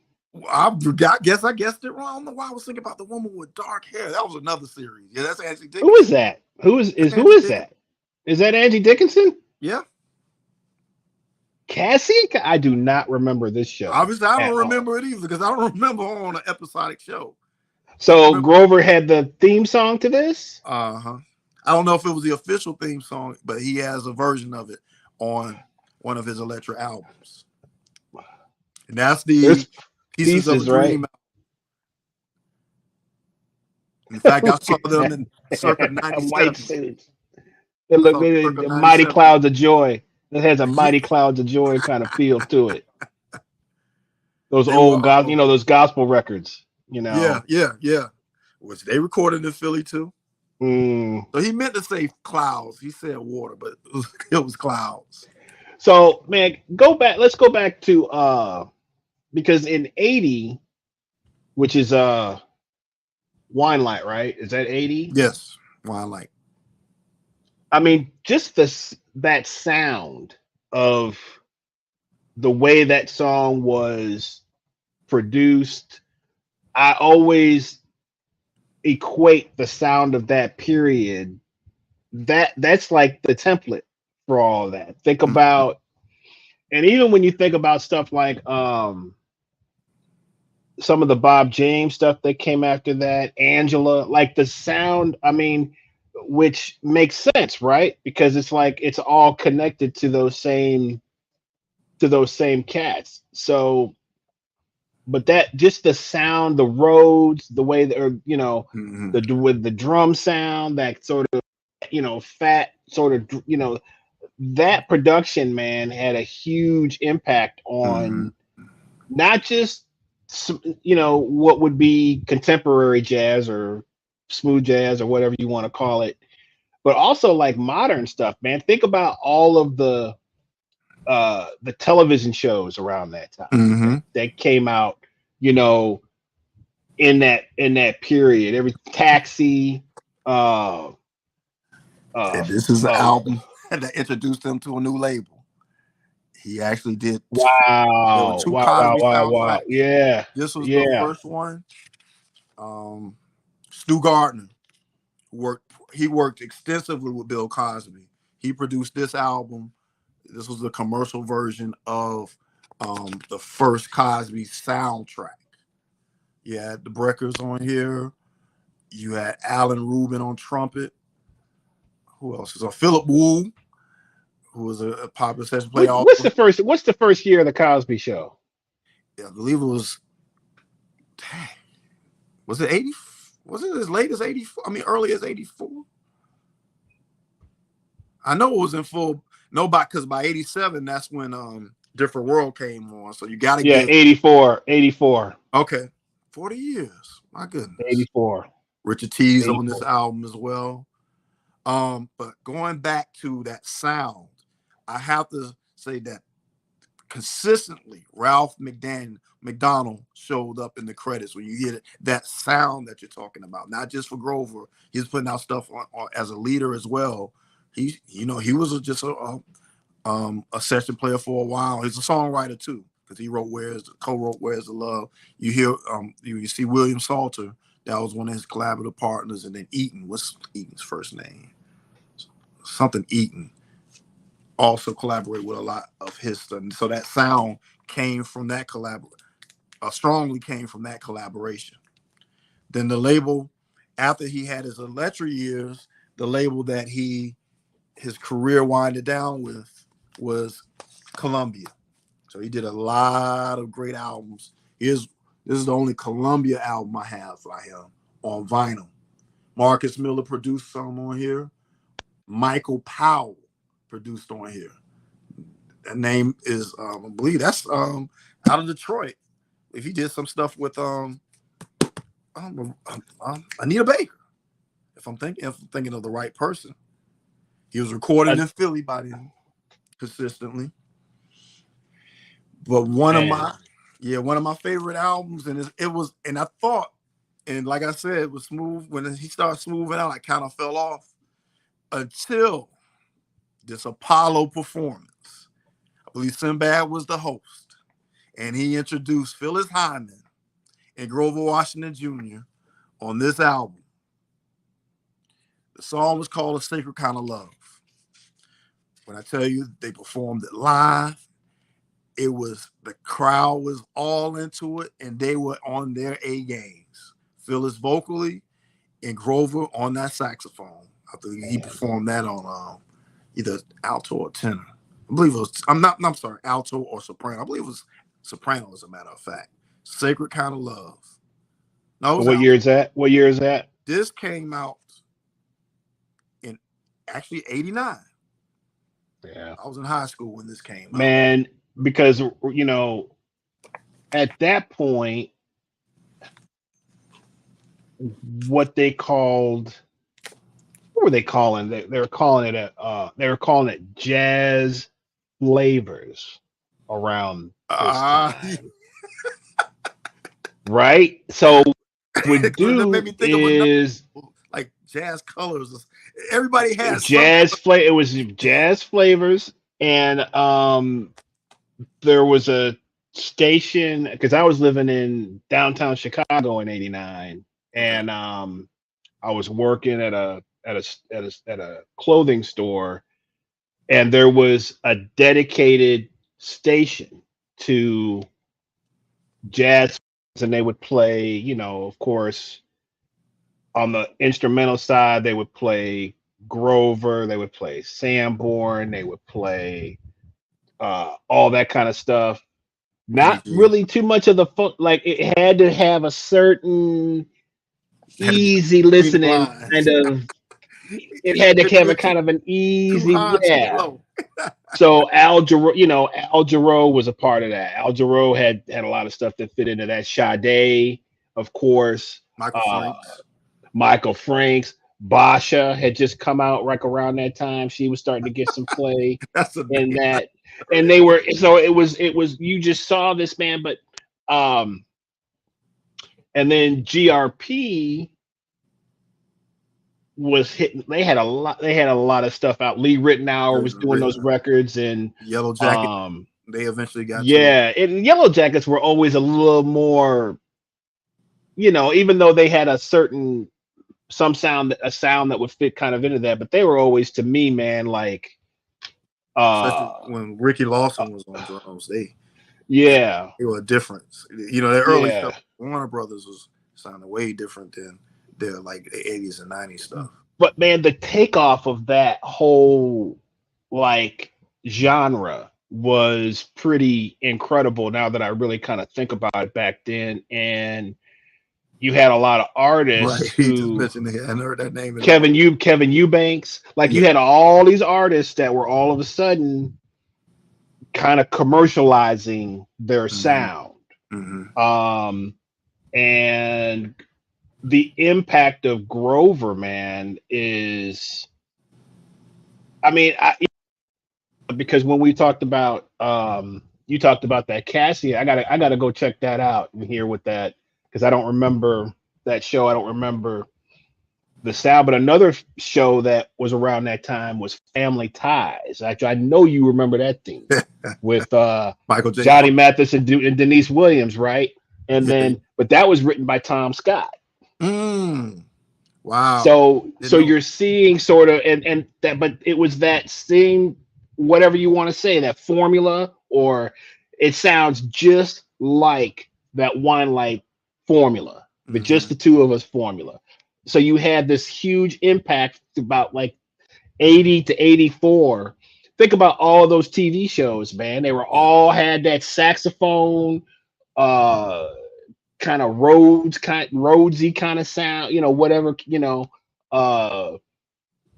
I guess I guessed it wrong. I don't know why I was thinking about the woman with dark hair. That was another series. Yeah, that's Angie Dickinson. Who is that? Who is that? Is that Angie Dickinson? Yeah. Cassie? I do not remember this show. Obviously, I don't remember it either because I don't remember her on an episodic show. So Grover had the theme song to this? I don't know if it was the official theme song, but he has a version of it on one of his Elektra albums. And that's the Pieces of a Dream. Right? In fact, I saw them in circa 97. They look like Mighty Clouds of Joy. It has a Mighty Clouds of Joy kind of feel to it. Those those gospel records. Yeah. Which they recorded in Philly too. So he meant to say clouds. He said water, but it was clouds. So man, let's go back to because in '80, which is Wine Light, right? Is that '80? Yes, Wine Light. I mean, just that sound of the way that song was produced, I always equate the sound of that period. That's like the template for all of that. Think about, and even when you think about stuff like some of the Bob James stuff that came after that, Angela, like the sound, I mean, which makes sense, right? Because it's like it's all connected to those same cats. So, but that just the sound, the Rhodes, the way that, with the drum sound, that sort of, fat sort of, that production, man, had a huge impact on not just, what would be contemporary jazz or smooth jazz or whatever you want to call it, but also like modern stuff, man. Think about all of the television shows around that time that came out, in that period. Every Taxi. And this is an album that introduced him to a new label. He actually did. Wow! Wow! Yeah, this was the first one. Stu Gardner worked extensively with Bill Cosby. He produced this album. This was the commercial version of the first Cosby soundtrack. You had the Breckers on here. You had Alan Rubin on trumpet. Who else is on? Philip Wu. who was a popular session player. What's the first year of the Cosby Show? Yeah, I believe it was. Was it 80? Was it as late as 84? I mean, early as 84. I know it was in full. No, because by 87, that's when Different World came on. So you got to give 84. Okay, 40 years. My goodness. 84. Richard T's 84. on this album as well. But going back to that sound, I have to say that consistently Ralph McDonald showed up in the credits when you hear that sound that you're talking about, not just for Grover. He's putting out stuff on as a leader as well. He was just a session player for a while. He's a songwriter too, because he co-wrote Where's the Love. You hear you see William Salter, that was one of his collaborative partners, and then Eaton. What's Eaton's first name? Something Eaton. Also collaborate with a lot of his stuff. And so that sound came from that strongly came from that collaboration. Then the label, after he had his Electra years, the label that his career winded down with was Columbia. So he did a lot of great albums. This is the only Columbia album I have by him on vinyl. Marcus Miller produced some on here. Michael Powell produced on here. That name is I believe that's out of Detroit. If he did some stuff with Anita Baker, if I'm thinking of the right person. He was recording in Philly by then consistently. But one of my favorite albums, and I thought, and like I said, it was smooth. When he started smoothing out, I kind of fell off until this Apollo performance. I believe Sinbad was the host, and he introduced Phyllis Hyman and Grover Washington Jr. on this album. The song was called A Sacred Kind of Love. When I tell you they performed it live, the crowd was all into it, and they were on their A games. Phyllis vocally and Grover on that saxophone. I think he performed that on either alto or tenor. I believe it was, I'm sorry, alto or soprano. I believe it was soprano, as a matter of fact. Sacred Kind of Love. No, What year is that? This came out in actually 89. Yeah. I was in high school when this came out. Man, because, at that point, what were they calling? They were calling it jazz flavors around this time. Right? So would do is like jazz colors. Everybody has jazz flavor. It was jazz flavors, and there was a station, because I was living in downtown Chicago in '89, and I was working at a clothing store, and there was a dedicated station to jazz, and they would play, of course, on the instrumental side, they would play Grover, they would play Sanborn, they would play all that kind of stuff. Not really too much of the funk. Like, it had to have a certain easy listening kind of. It had to have a kind of an easy, So Al Jarreau was a part of that. Al Jarreau had a lot of stuff that fit into that. Sade, of course. Michael Franks. Basha had just come out right around that time. She was starting to get some play. And that, and they were, so it was you just saw this, man. But and then GRP was hitting. They had a lot of stuff out. Lee Rittenauer was doing those records, and Yellow Jacket. They eventually got and Yellow Jackets were always a little more, even though they had a sound that would fit kind of into that, but they were always, to me, man, like especially when Ricky Lawson was on drums, they were different. Their early stuff, Warner Brothers was sounding way different than their like the 80s and 90s stuff. But man, the takeoff of that whole, like, genre was pretty incredible now that I really kind of think about it back then. And you had a lot of Right. artists He just who mentioned it. I hadn't heard that name in a Kevin minute. Eubanks, like you Yeah. had all these artists that were all of a sudden kind of commercializing their Hmm. sound. Hmm. Um, and the impact of Grover, man, is, I mean, because when we talked about, you talked about that Cassie, I gotta go check that out and hear what that, because I don't remember that show. I don't remember the style, but another show that was around that time was Family Ties. Actually, I know you remember that theme with Michael J. Johnny Fox. Mathis and Denise Williams, right? And Yeah. then, but that was written by Tom Scott. Mm. Wow. So Didn't know. you're seeing sort of, and that, but it was that same, whatever you want to say, that formula, or it sounds just like that One Light formula, the Just Hmm. the Two of Us formula. So you had this huge impact about like 80 to 84. Think about all of those TV shows, man. They were Yeah. all had that saxophone, uh, kind of Rhodesy kind of sound, whatever, uh,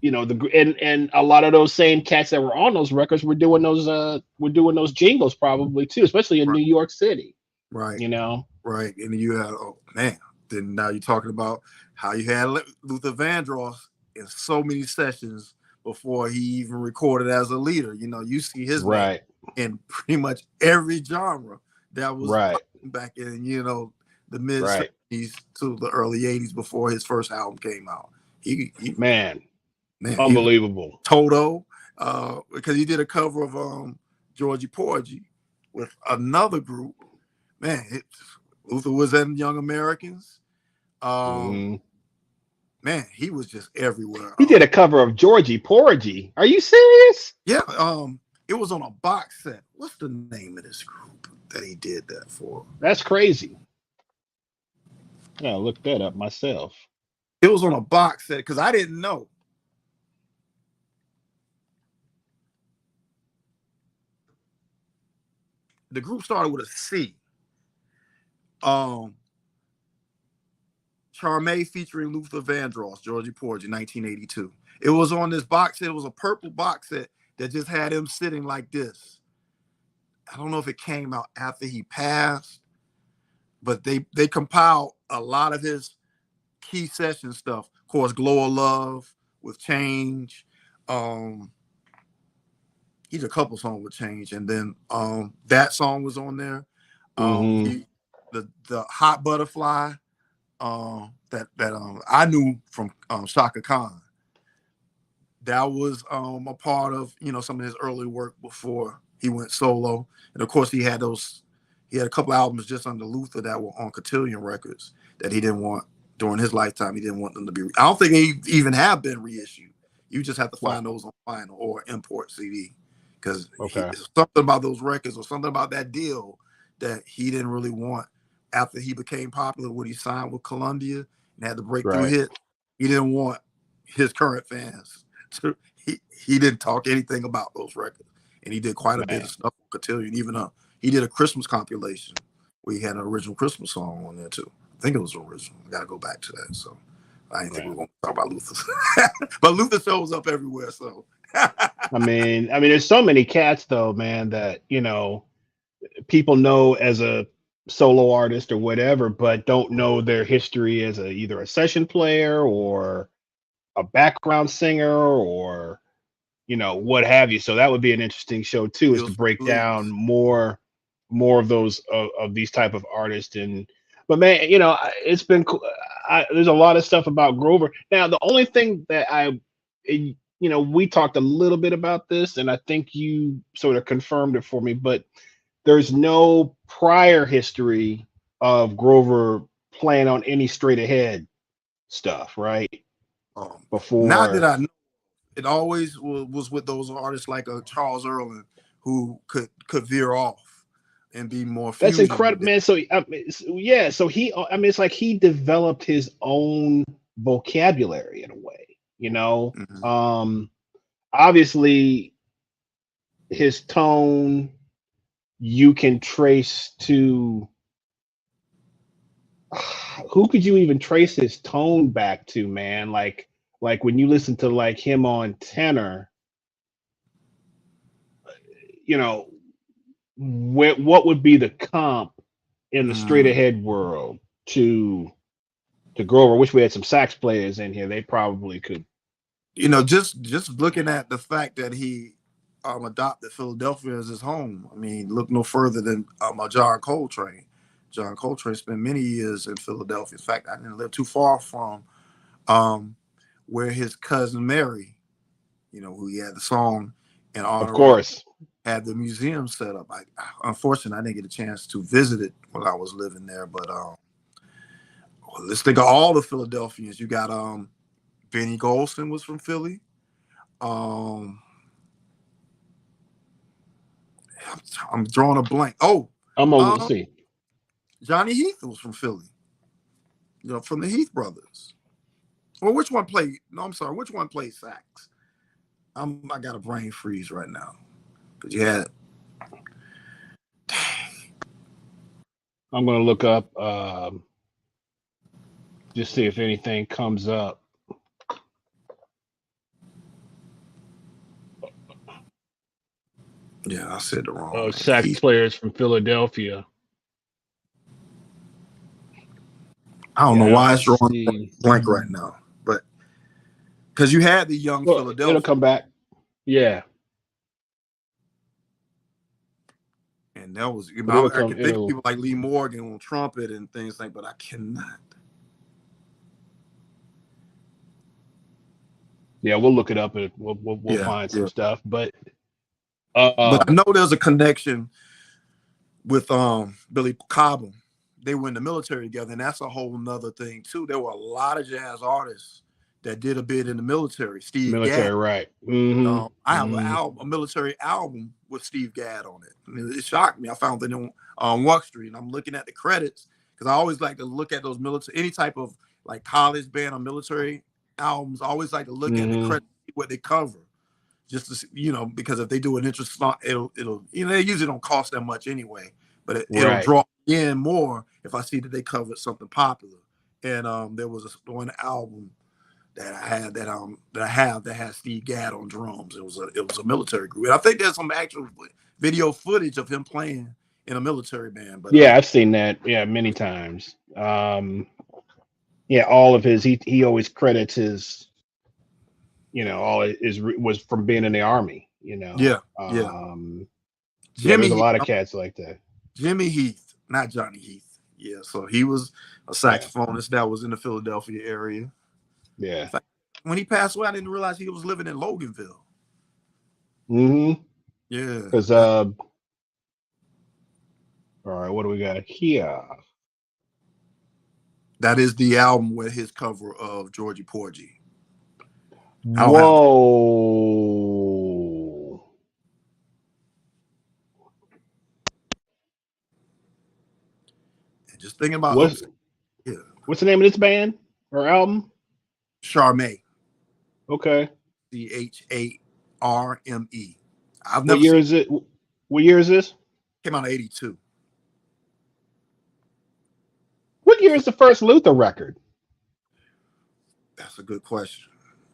and a lot of those same cats that were on those records were doing those jingles probably too, especially in Right. New York City, Right. you know. Right. And you had, oh man, then now you're talking about how you had Luther Vandross in so many sessions before he even recorded as a leader. You know, you see his name Right, in pretty much every genre that was right, back in, the mid right, 70s to the early 80s before his first album came out. He man, man, he unbelievable. Toto, because he did a cover of Georgie Porgy with another group. Man, Luther was in Young Americans. Hmm. Man, he was just everywhere. He did a cover of Georgie Porgy. Are you serious? Yeah, it was on a box set. What's the name of this group that he did that for? That's crazy. Yeah, look that up myself. It was on a box set because I didn't know. The group started with a C. Um, Charmé featuring Luther Vandross, Georgie Porgy, 1982. It was on this box set. It was a purple box set that just had him sitting like this. I don't know if it came out after he passed, but they compiled a lot of his key session stuff. Of course, Glow of Love with Change. Um, he did a couple songs with Change, and then that song was on there. Hmm. The Hot Butterfly that I knew from Shaka Khan. That was a part of some of his early work before he went solo, and of course he had a couple albums just under Luther that were on Cotillion Records that he didn't want during his lifetime. He didn't want them to be. I don't think they even have been reissued. You just have to Wow. find those on vinyl or import CD because Okay. something about those records or something about that deal that he didn't really want after he became popular when he signed with Columbia and had the breakthrough Right. hit. He didn't want his current fans to. He didn't talk anything about those records, and he did quite a bit Man. of stuff on Cotillion. Even he did a Christmas compilation where he had an original Christmas song on there too. I think it was original. I got to go back to that. So I didn't think we were Man. going to talk about Luther, but Luther shows up everywhere. So I mean, there's so many cats though, man, that people know as a solo artist or whatever, but don't know their history as either a session player or a background singer or what have you. So that would be an interesting show too, is to Feels for break down Blues. more of those of these type of artists. And but man, it's been cool. There's a lot of stuff about Grover. Now, the only thing that we talked a little bit about this, and I think you sort of confirmed it for me, but there's no prior history of Grover playing on any straight ahead stuff, right? Not that Before. I know. It always was with those artists like Charles Earland who could veer off and be more That's fusion with incredible, it. man. So, yeah, so it's like he developed his own vocabulary in a way, Mhm. Obviously, his tone you can trace to who could you even trace his tone back to, man? Like when you listen to like him on tenor, you know, what would be the comp in the straight Mm. ahead world to Grover? I wish we had some sax players in here. They probably could. You know, just looking at the fact that he adopted Philadelphia as his home. I mean, look no further than John Coltrane. John Coltrane spent many years in Philadelphia. In fact, I didn't live too far from where his cousin Mary, you know, who he had the song in Of honor of, course. had the museum set up. Unfortunately, I didn't get a chance to visit it while I was living there. But let's think of all the Philadelphians. You got Benny Golson was from Philly. I'm drawing a blank. Oh, I'm gonna see. Johnny Heath was from Philly. You know, from the Heath brothers. Well, which one played? No, I'm sorry. Which one played sax? I got a brain freeze right now. But you had. I'm gonna look up just see if anything comes up. Yeah, I said the wrong. Oh, sax players from Philadelphia. I don't know why it's drawing blank right now, but because you had the young Philadelphia. It'll come back. Yeah. And that was, I can think of people like Lee Morgan on trumpet and things like, but I cannot. Yeah, we'll look it up and we'll find some stuff. But I know there's a connection with Billy Cobham. They were in the military together, and that's a whole nother thing too. There were a lot of jazz artists that did a bit in the military. Steve Gadd, right? Mm-hmm. I have a military album with Steve Gadd on it. I mean, it shocked me. I found it on Walk Street, and I'm looking at the credits because I always like to look at those military, any type of like college band or military albums. I always like to look at the credits, what they cover, just to see, you know, because if they do an interesting, it'll you know, they usually don't cost that much anyway, but it'll draw in more if I see that they covered something popular. And there was one album that I had that had Steve Gadd on drums. It was a military group, and I think there's some actual video footage of him playing in a military band. But yeah, I've seen that. Yeah, many times. Yeah, all of his he always credits his, you know, all his was from being in the army. You know. Jimmy, there's a lot of cats like that. Jimmy Heath, not Johnny Heath. Yeah, so he was a saxophonist that was in the Philadelphia area. Yeah. In fact, when he passed away, I didn't realize he was living in Loganville. Mm-hmm. Yeah. Because all right, what do we got here? That is the album with his cover of Georgie Porgy. Whoa. And just thinking about what's the name of this band or album? Charme. Okay. CHARME. What year is it? What year is this? Came out in 82. What year is the first Luther record? That's a good question.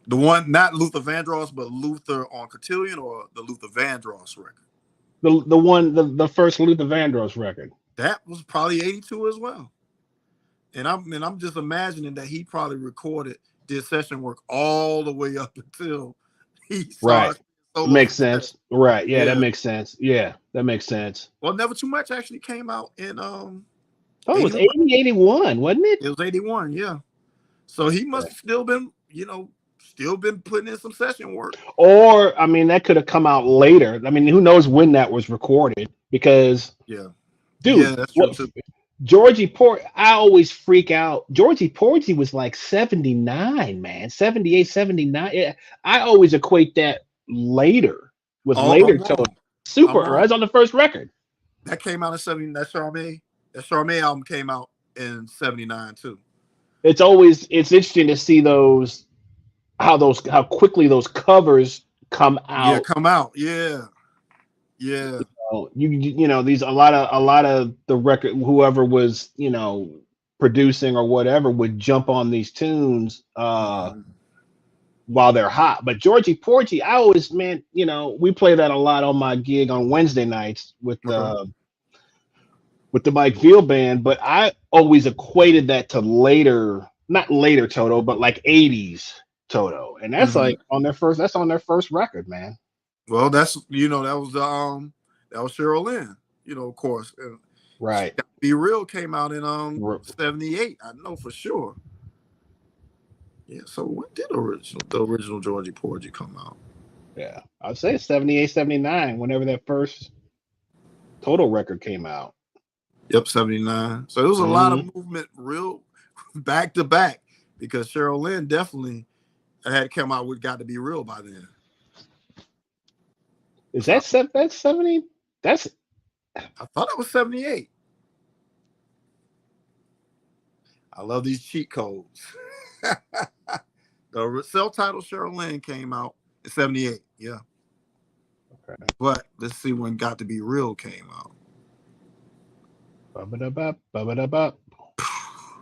The one, not Luther Vandross, but Luther on Cotillion, or the Luther Vandross record? The first Luther Vandross record. That was probably 82 as well. And I'm just imagining that he probably did session work all the way up until he saw Makes sense. Right. Yeah, that makes sense. Yeah, that makes sense. Well, Never Too Much actually came out in it was 81, wasn't it? It was 81, yeah. So he must have still been putting in some session work. Or, I mean, that could have come out later. I mean, who knows when that was recorded? Because, dude, that's true too. Georgie Porgy, I always freak out. Georgie Porgy was like 79, man. 78, 79. I always equate that later. To Super. Right on the first record. That came out in 70. That Charme album came out in 79 too. It's interesting to see how quickly those covers come out. Yeah, come out. Yeah. Yeah. You know these a lot of the record whoever was producing or whatever would jump on these tunes Mhm. while they're hot. But Georgie Porgy, I always we play that a lot on my gig on Wednesday nights Okay. with the Mike Field band. But I always equated that to not later Toto, but like '80s Toto, and that's Mhm. like on their first. That's on their first record, man. Well, that's that was Cheryl Lynn. Of course. And Right. Be Real came out in R- '78. I know for sure. Yeah. So when did the original Georgie Porgy come out? Yeah, I'd say 78, 79, whenever that first Total record came out. Yep, '79. So there was a lot Hmm. of movement, real back to back, because Cheryl Lynn definitely had come out with "Got to Be Real" by then. Is So that's 70? That's I thought it was '78. I love these cheat codes. The self-titled Cheryl Lynn came out in '78. Yeah. okay. But let's see when "Got to Be Real" came out. Ba-ba-da-bop, ba-ba-da-bop.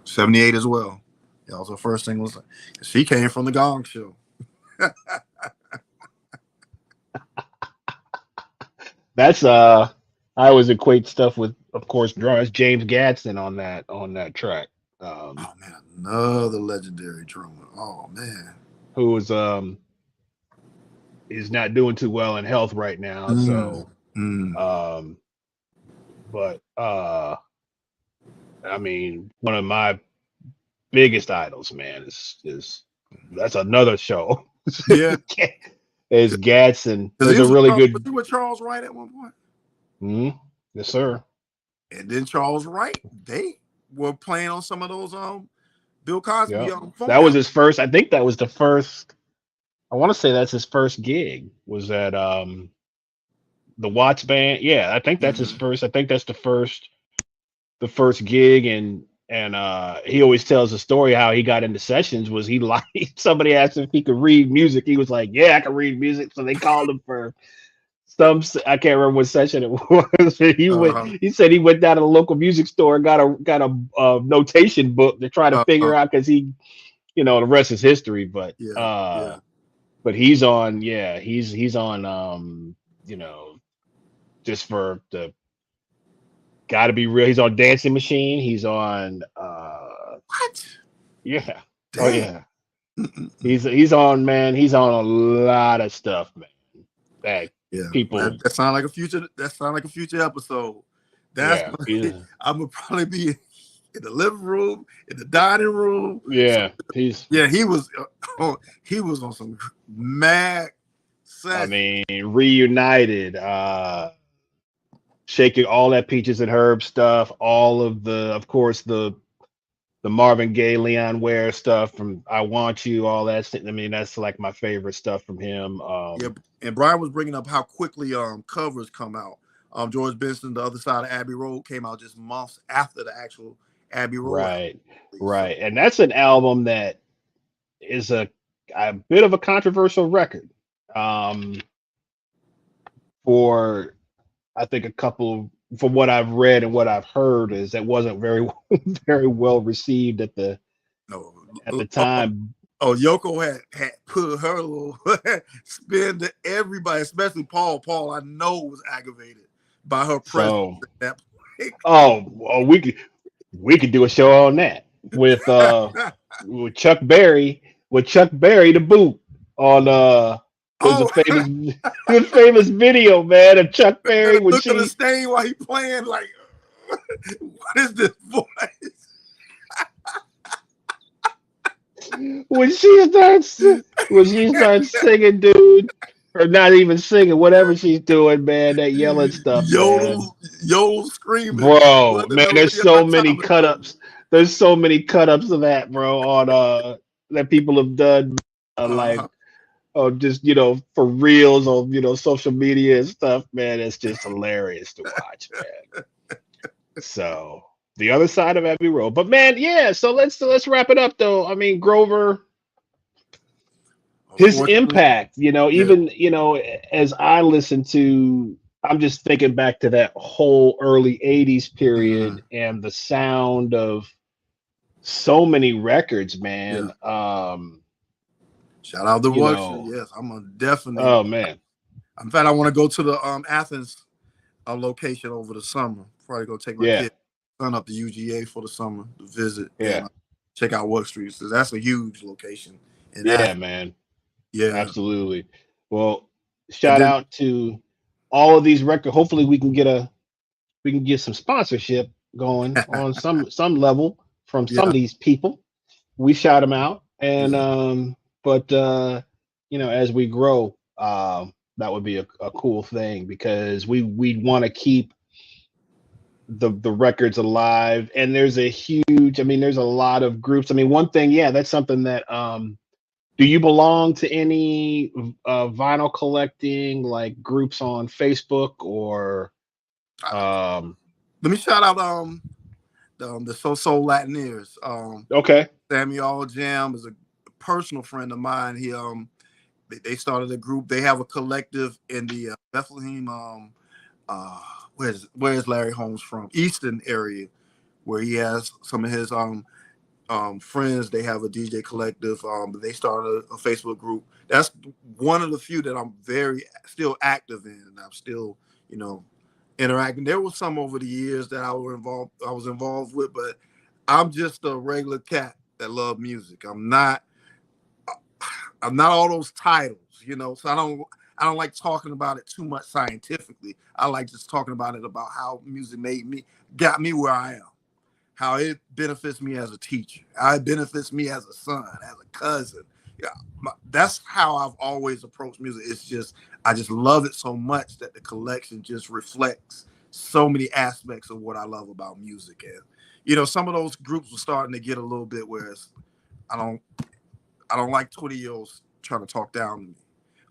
'78 as well. Yeah, also first thing was she came from the Gong Show. That's I always equate stuff with, of course, drummers. James Gadsden on that track. Oh man, another legendary drummer. Oh man. Who was is not doing too well in health right now. Mm, So mm. um but I mean, one of my biggest idols, man, is that's another show. Yeah, Is Gadsden. because There's a really was good. he with Charles Wright at one point? Mhm. Yes, sir. And then Charles Wright, they were playing on some of those Bill Cosby Yep. funk That was albums. his first. I think that was the first. I want to say that's his first gig. Was at the Watts band. Yeah, I think that's his Mhm. first. I think that's the first gig, and he always tells the story how he got into sessions was he like somebody asked him if he could read music. He was like, yeah, I can read music. So they called him for I can't remember what session it was. Uh-huh. He said he went down to the local music store and got a notation book to try to Uh-huh. figure out because the rest is history. Yeah, yeah. But he's on, yeah, he's on just for the gotta be real. He's on Dancing Machine. He's on What? yeah. Oh Dang. yeah. He's on, man. He's on a lot of stuff, man. That Yeah, people, that sounds like a future. That sounds like a future episode. That's yeah, I'm gonna probably be in the living room, in the dining room. yeah. He's Yeah, he was on some mad I session. mean, reunited, shaking all that Peaches and Herb stuff, all of course, the Marvin Gaye, Leon Ware stuff from I Want You, all that. I mean, that's like my favorite stuff from him. Yeah, and Brian was bringing up how quickly covers come out. George Benson, The Other Side of Abbey Road, came out just months after the actual Abbey Road album. Right, So, right, and that's an album that is a bit of a controversial record. For I think a couple from what I've read and what I've heard is that wasn't very very well received no, at the time. Yoko had put her little spin to everybody, especially Paul. Paul, I know, was aggravated by her presence So at that point. we could do a show on that with Chuck Berry to boot on there's a Oh, famous the famous video, man, of Chuck Berry when look at the she stain while he playing. Like, what is this voice? when she starts singing, dude, or not even singing, whatever she's doing, man, that yelling stuff, man. Yodel screaming. Bro, What the man, little there's video so got many time to go. cut-ups. There's so many cut-ups of that, bro, on that people have done like Uh-huh. just for reels on social media and stuff, man. It's just hilarious to watch, man. So the other side of Abbey Road. But man, yeah, so let's wrap it up though. I mean, Grover, his Unfortunately, impact, yeah. even as I listen to I'm just thinking back to that whole early 80s Mhm. period and the sound of so many records, Yeah. man. Shout out to You Luxury. know, Yes, I'm gonna definitely. oh man. In fact, I want to go to the Athens location over the summer. Probably go take my Yeah, kid, son up to UGA for the summer to visit and yeah, check out Work Street. So that's a huge location in yeah, Athens. man. Yeah, Absolutely. Well, and shout then out to all of these records. Hopefully we can get some sponsorship going on some level from some yeah, of these people. We shout them out, and yeah, but you know, as we grow, that would be a cool thing because we want to keep the records alive. And there's a huge, I mean, there's a lot of groups. I mean, one thing, yeah, that's something that do you belong to any vinyl collecting like groups on Facebook or um let me shout out the So Latineers. okay. Samuel Jam is a personal friend of mine. They started a group. They have a collective in the Bethlehem. Uh, where's Larry Holmes from? Eastern area, where he has some of his friends. They have a DJ collective. They started a Facebook group. That's one of the few that I'm very still active in, and I'm still, you know, interacting. There was some over the years that I was involved with, but I'm just a regular cat that love music. I'm not all those titles, you know. So I don't like talking about it too much scientifically. I like just talking about it about how music got me where I am, how it benefits me as a teacher, how it benefits me as a son, as a cousin. Yeah, that's how I've always approached music. It's just I just love it so much that the collection just reflects so many aspects of what I love about music. And you know, some of those groups were starting to get a little bit where I don't I don't like 20-year-olds trying to talk down to me.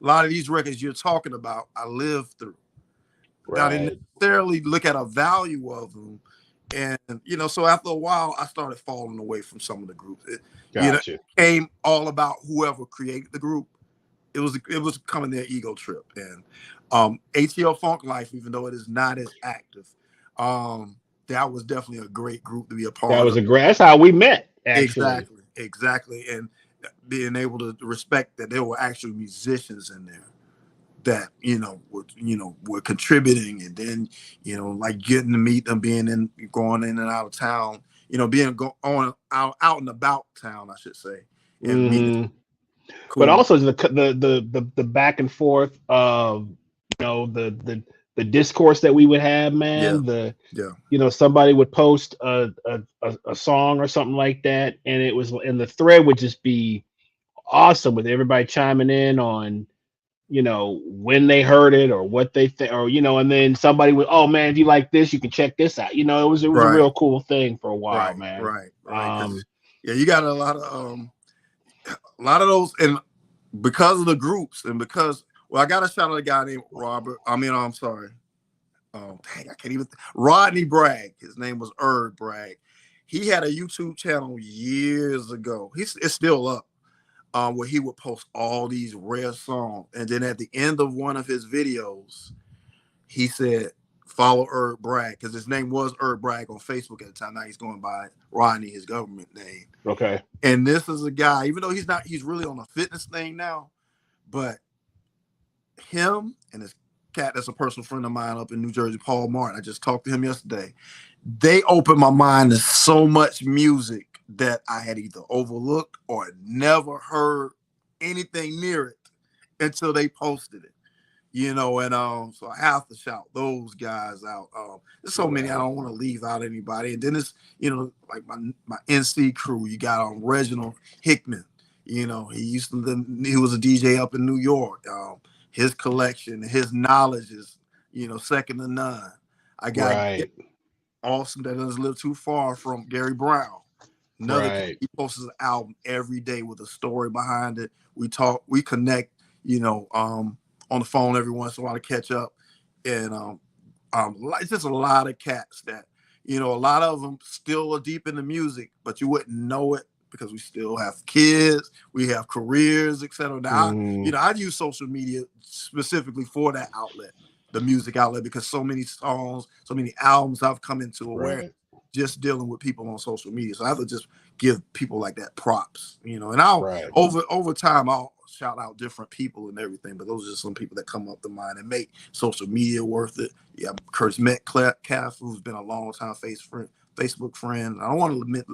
A lot of these records you're talking about, I lived through. I didn't Right. necessarily look at a value of them. And, you know, so after a while, I started falling away from some of the groups. It Gotcha. came all about whoever created the group. It was becoming their ego trip. And ATL Funk Life, even though it is not as active, that was definitely a great group to be a That part was of. a great, that's how we met, actually. Exactly, exactly. And being able to respect that there were actual musicians in there that were contributing, and then like getting to meet them, being in going in and out of town, being on out and about town, I should say, and meeting Hmm. But cool. also the back and forth of the discourse that we would have, Yeah, man. yeah, Somebody would post a song or something like that, and the thread would just be awesome with everybody chiming in on when they heard it or what they think, or and then somebody would, oh man, if you like this, you can check this out. It was a right, real cool thing for a while, right, man. right, right. Because Um, yeah, you got a lot of those, and because of the groups, and because I got a shout out a guy named Robert. I mean, I'm sorry. Dang, I can't even. Rodney Bragg. His name was Bragg. He had a YouTube channel years ago. It's still up. Where he would post all these rare songs, and then at the end of one of his videos, he said, "Follow Bragg," because his name was Bragg on Facebook at the time. Now he's going by Rodney, his government name. okay. And this is a guy, even though he's not, he's really on a fitness thing now, but him and his cat that's a personal friend of mine up in New Jersey, Paul Martin. I just talked to him yesterday. They opened my mind to so much music that I had either overlooked or never heard anything near it until they posted it. And so I have to shout those guys out. There's so many, I Right. don't want to leave out anybody. And then it's, like my NC crew. You got Reginald Hickman. He was a DJ up in New York. His collection, his knowledge is, second to none. I got Right. Awesome that doesn't live too far from Gary Brown. Another cat, Right. he posts an album every day with a story behind it. We talk, we connect, on the phone every once in a while to catch up. And it's just a lot of cats that, a lot of them still are deep into music, but you wouldn't know it because we still have kids, we have careers, etc. Now, Mm, I use social media specifically for that outlet. the music outlet, because so many songs, so many albums I've come into awareness Right. just dealing with people on social media. So I have to just give people like that props, you know. And I'll Right. over time I'll shout out different people and everything, but those are just some people that come up to mind and make social media worth it. Yeah, Curtis Metcalf, who's been a long time Facebook friend. I don't want to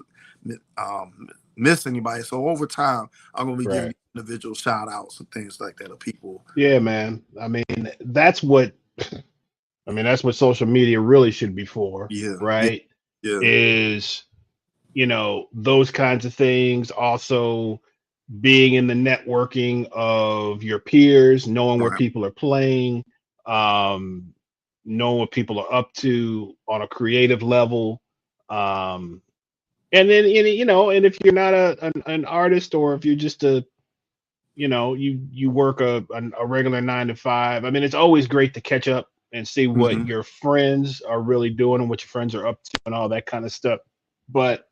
miss anybody. So over time, I'm gonna be Right. giving individual shout outs and things like that of people. Yeah, man. I mean, that's what that's what social media really should be for, Yeah, yeah, right? yeah. Is, those kinds of things. Also being in the networking of your peers, knowing where Right. people are playing, um, knowing what people are up to on a creative level. Um, and then, and if you're not an artist, or if you're just you work a regular 9 to 5. I mean, it's always great to catch up and see what Mm-hmm. your friends are really doing and what your friends are up to and all that kind of stuff. But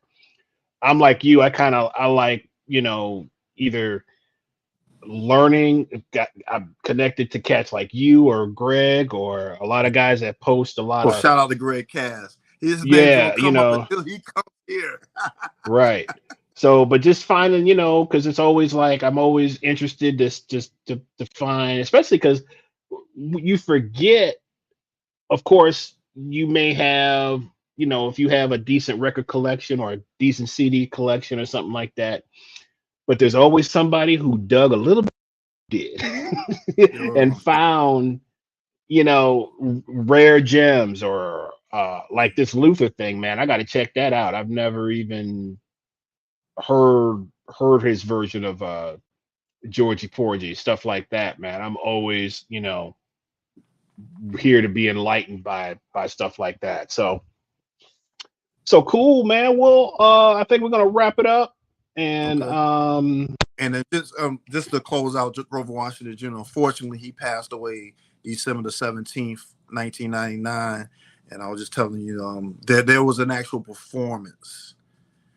I'm like you. I like, either learning. I'm connected to cats like you or Greg or a lot of guys that post a lot Well, of, shout out to Greg Cass. His name's gonna yeah, come up until he comes here. right. So, but just finding, because it's always like I'm always interested to find, especially because you forget. Of course, you may have, if you have a decent record collection or a decent CD collection or something like that, but there's always somebody who dug a little bit and Yo, found, rare gems, or like this Luther thing, man. I got to check that out. I've never even heard his version of Georgie Porgy, stuff like that, man. I'm always, here to be enlightened by stuff like that. So cool, man. Well, I think we're gonna wrap it up. And okay. And then just to close out Grover Washington Jr., unfortunately, he passed away December the 17th, 1999. And I was just telling you that there was an actual performance.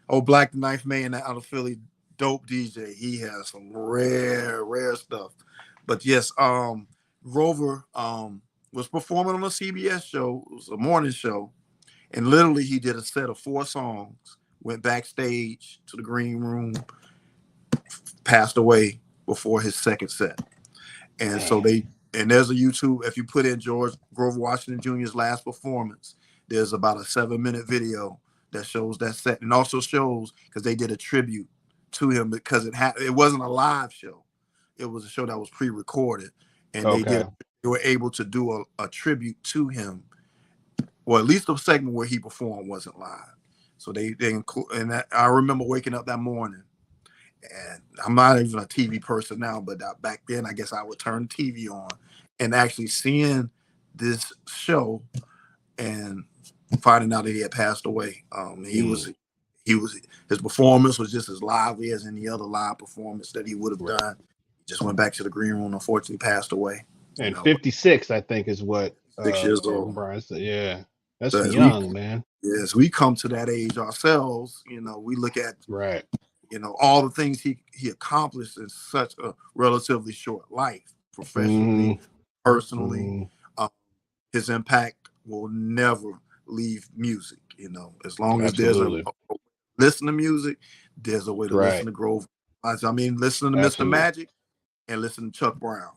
Oh, Black the Ninth Man out of Philly, dope DJ. He has some rare stuff. But yes, Grover was performing on a CBS show. It was a morning show. And literally he did a set of 4 songs, went backstage to the green room, passed away before his second set. And so there's a YouTube, if you put in George Grover Washington Jr.'s last performance, there's about a 7-minute video that shows that set, and also shows, because they did a tribute to him, because it wasn't a live show. It was a show that was pre-recorded, and okay, they were able to do a tribute to him, or at least the segment where he performed wasn't live. So they include, and I remember waking up that morning. And I'm not even a TV person now, but back then, I guess I would turn TV on and actually seeing this show and finding out that he had passed away. His performance was just as lively as any other live performance that he would have done. He just went back to the green room, unfortunately passed away. and 56, I think, is what 6 years old. Brian said. Yeah, that's So young, man. as we come to that age ourselves, we look at Right. all the things he accomplished in such a relatively short life, professionally, personally. His impact will never leave music. As long as there's a listen to music, there's a way to listen to Grover. I mean, listen to Mr. Magic and listen to Chuck Brown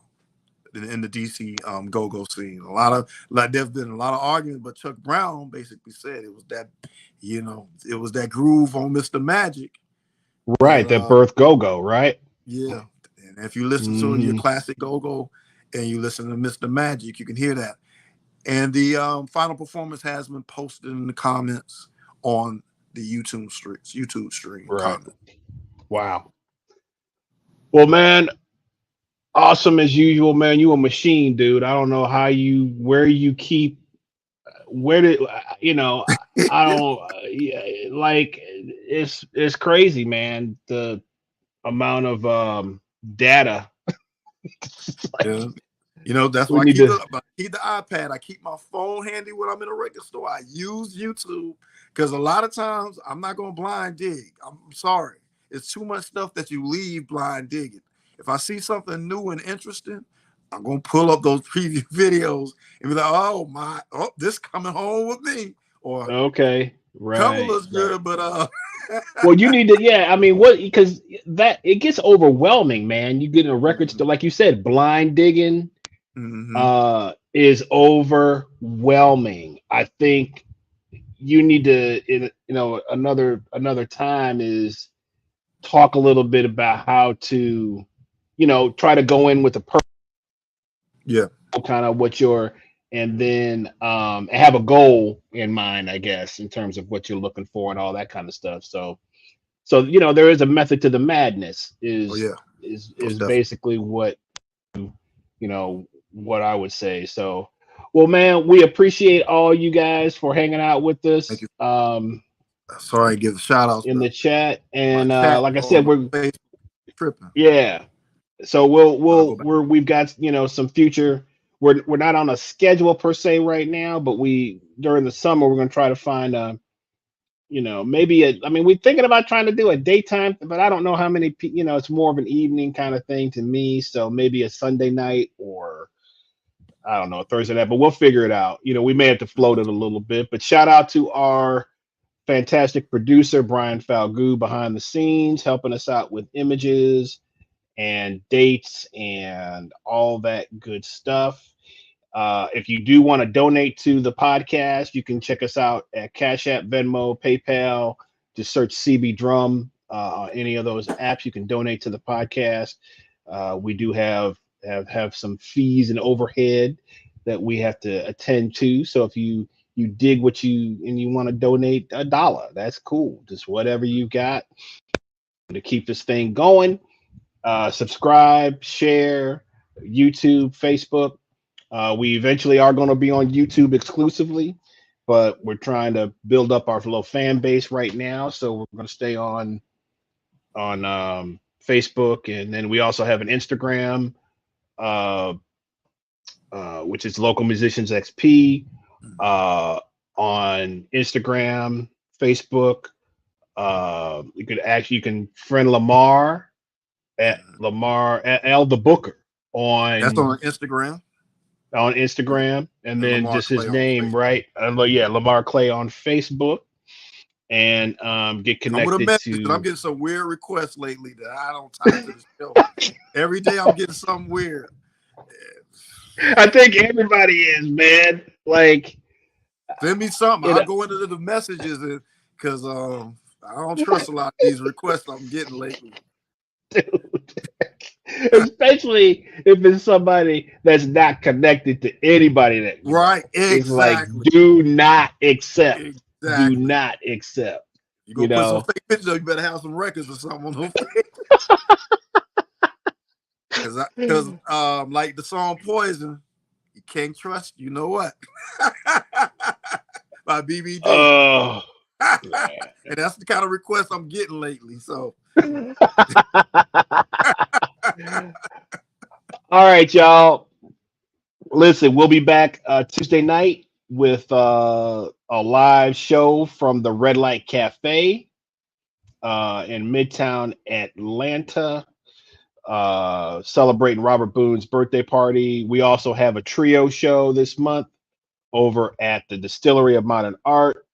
in the DC go-go scene. There's been a lot of arguments, but Chuck Brown basically said it was that groove on Mr. Magic. Right, that birth go-go, right? Yeah. And if you listen to your classic go-go and you listen to Mr. Magic, you can hear that. And the final performance has been posted in the comments on the YouTube stream. Right. Comment. Wow. Well, man, awesome as usual, man. You a machine, dude. I don't know where did I don't like, it's crazy, man. The amount of data. Yeah. That's why I keep the iPad. I keep my phone handy when I'm in a record store. I use YouTube because a lot of times I'm not going to blind dig. I'm sorry. It's too much stuff that you leave blind digging. If I see something new and interesting, I'm gonna pull up those preview videos and be like, oh, this coming home with me. Or Okay, cover right, looks good, but well, you need to, yeah. I mean, what? Because that it gets overwhelming, man. You get in a record store, like you said, blind digging mm-hmm. is overwhelming. I think you need to, another time is talk a little bit about how to, try to go in with a Yeah. kind of what you're, and then have a goal in mind, I guess, in terms of what you're looking for and all that kind of stuff. So there is a method to the madness. Oh Is yeah. is Most is definitely. basically what I would say. So, well, man, we appreciate all you guys for hanging out with Thank us you. Sorry, give shout outs, in but the chat, my and chat like I on said, my we're face tripping. yeah. So I'll go back. we've got some future. We're not on a schedule per se right now, but we during the summer we're gonna try to find maybe I mean, we're thinking about trying to do a daytime, but I don't know how many it's more of an evening kind of thing to me. So maybe a Sunday night or I don't know, a Thursday night, but we'll figure it out. We may have to float it a little bit, but shout out to our fantastic producer, Brian Falgoo, behind the scenes, helping us out with images and dates and all that good stuff. If you do want to donate to the podcast, you can check us out at Cash App, Venmo, PayPal. Just search CB Drum on any of those apps. You can donate to the podcast. We do have some fees and overhead that we have to attend to. So if you dig what you want to donate $1, that's cool. Just whatever you got to keep this thing going. Subscribe, share, YouTube, Facebook. We eventually are going to be on YouTube exclusively, but we're trying to build up our little fan base right now. So we're going to stay on Facebook, and then we also have an Instagram, uh, which is Local Musicians XP. On Instagram, Facebook, you can friend Lamar at Lamar at L the Booker That's on on Instagram Instagram, and and then Lamar just his Clay on name, Facebook. right? Yeah, Lamar Clay on Facebook, and get Come with a connected message, because I'm to. getting some weird requests lately that I don't tie to the show. Every day I'm getting something weird. I think everybody is, man. Like, Send me something. you I'll know, go into the messages because I don't trust a lot of these requests I'm getting lately. dude. Especially if it's somebody that's not connected to anybody that Right, It's like, exactly. do not accept. Do Exactly. not accept. You You go put some know. fake pictures up, you better have some records or something on those. Because like the song Poison, you can't trust, you know what? By BBD. Oh, And that's the kind of request I'm getting lately. So all right, y'all. Listen, we'll be back Tuesday night with a live show from the Red Light Cafe in Midtown Atlanta, celebrating Robert Boone's birthday party. We also have a trio show this month over at the Distillery of Modern Art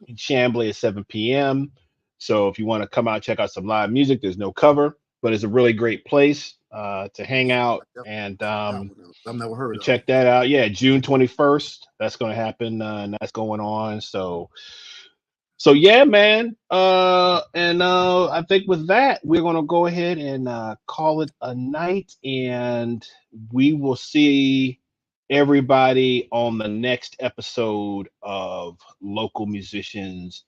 in Chamblee at 7 p.m. So if you want to come out, check out some live music, there's no cover, but it's a really great place to hang out and I've never heard of it. check that out. Yeah, June 21st, that's going to happen, and that's going on. So yeah, man. I think with that, we're gonna go ahead and call it a night, and we will see everybody on the next episode of Local Musicians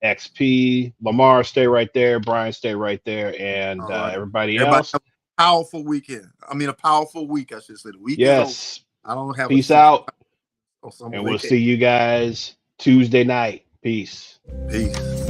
XP. Lamar, stay right there. Brian, stay right there, and All right. everybody Everybody else. have a powerful weekend. I mean, a powerful week, I should say. The week is over. Yes. I don't have Peace a out, or summer and we'll vacation. see you guys Tuesday night. Peace. Peace.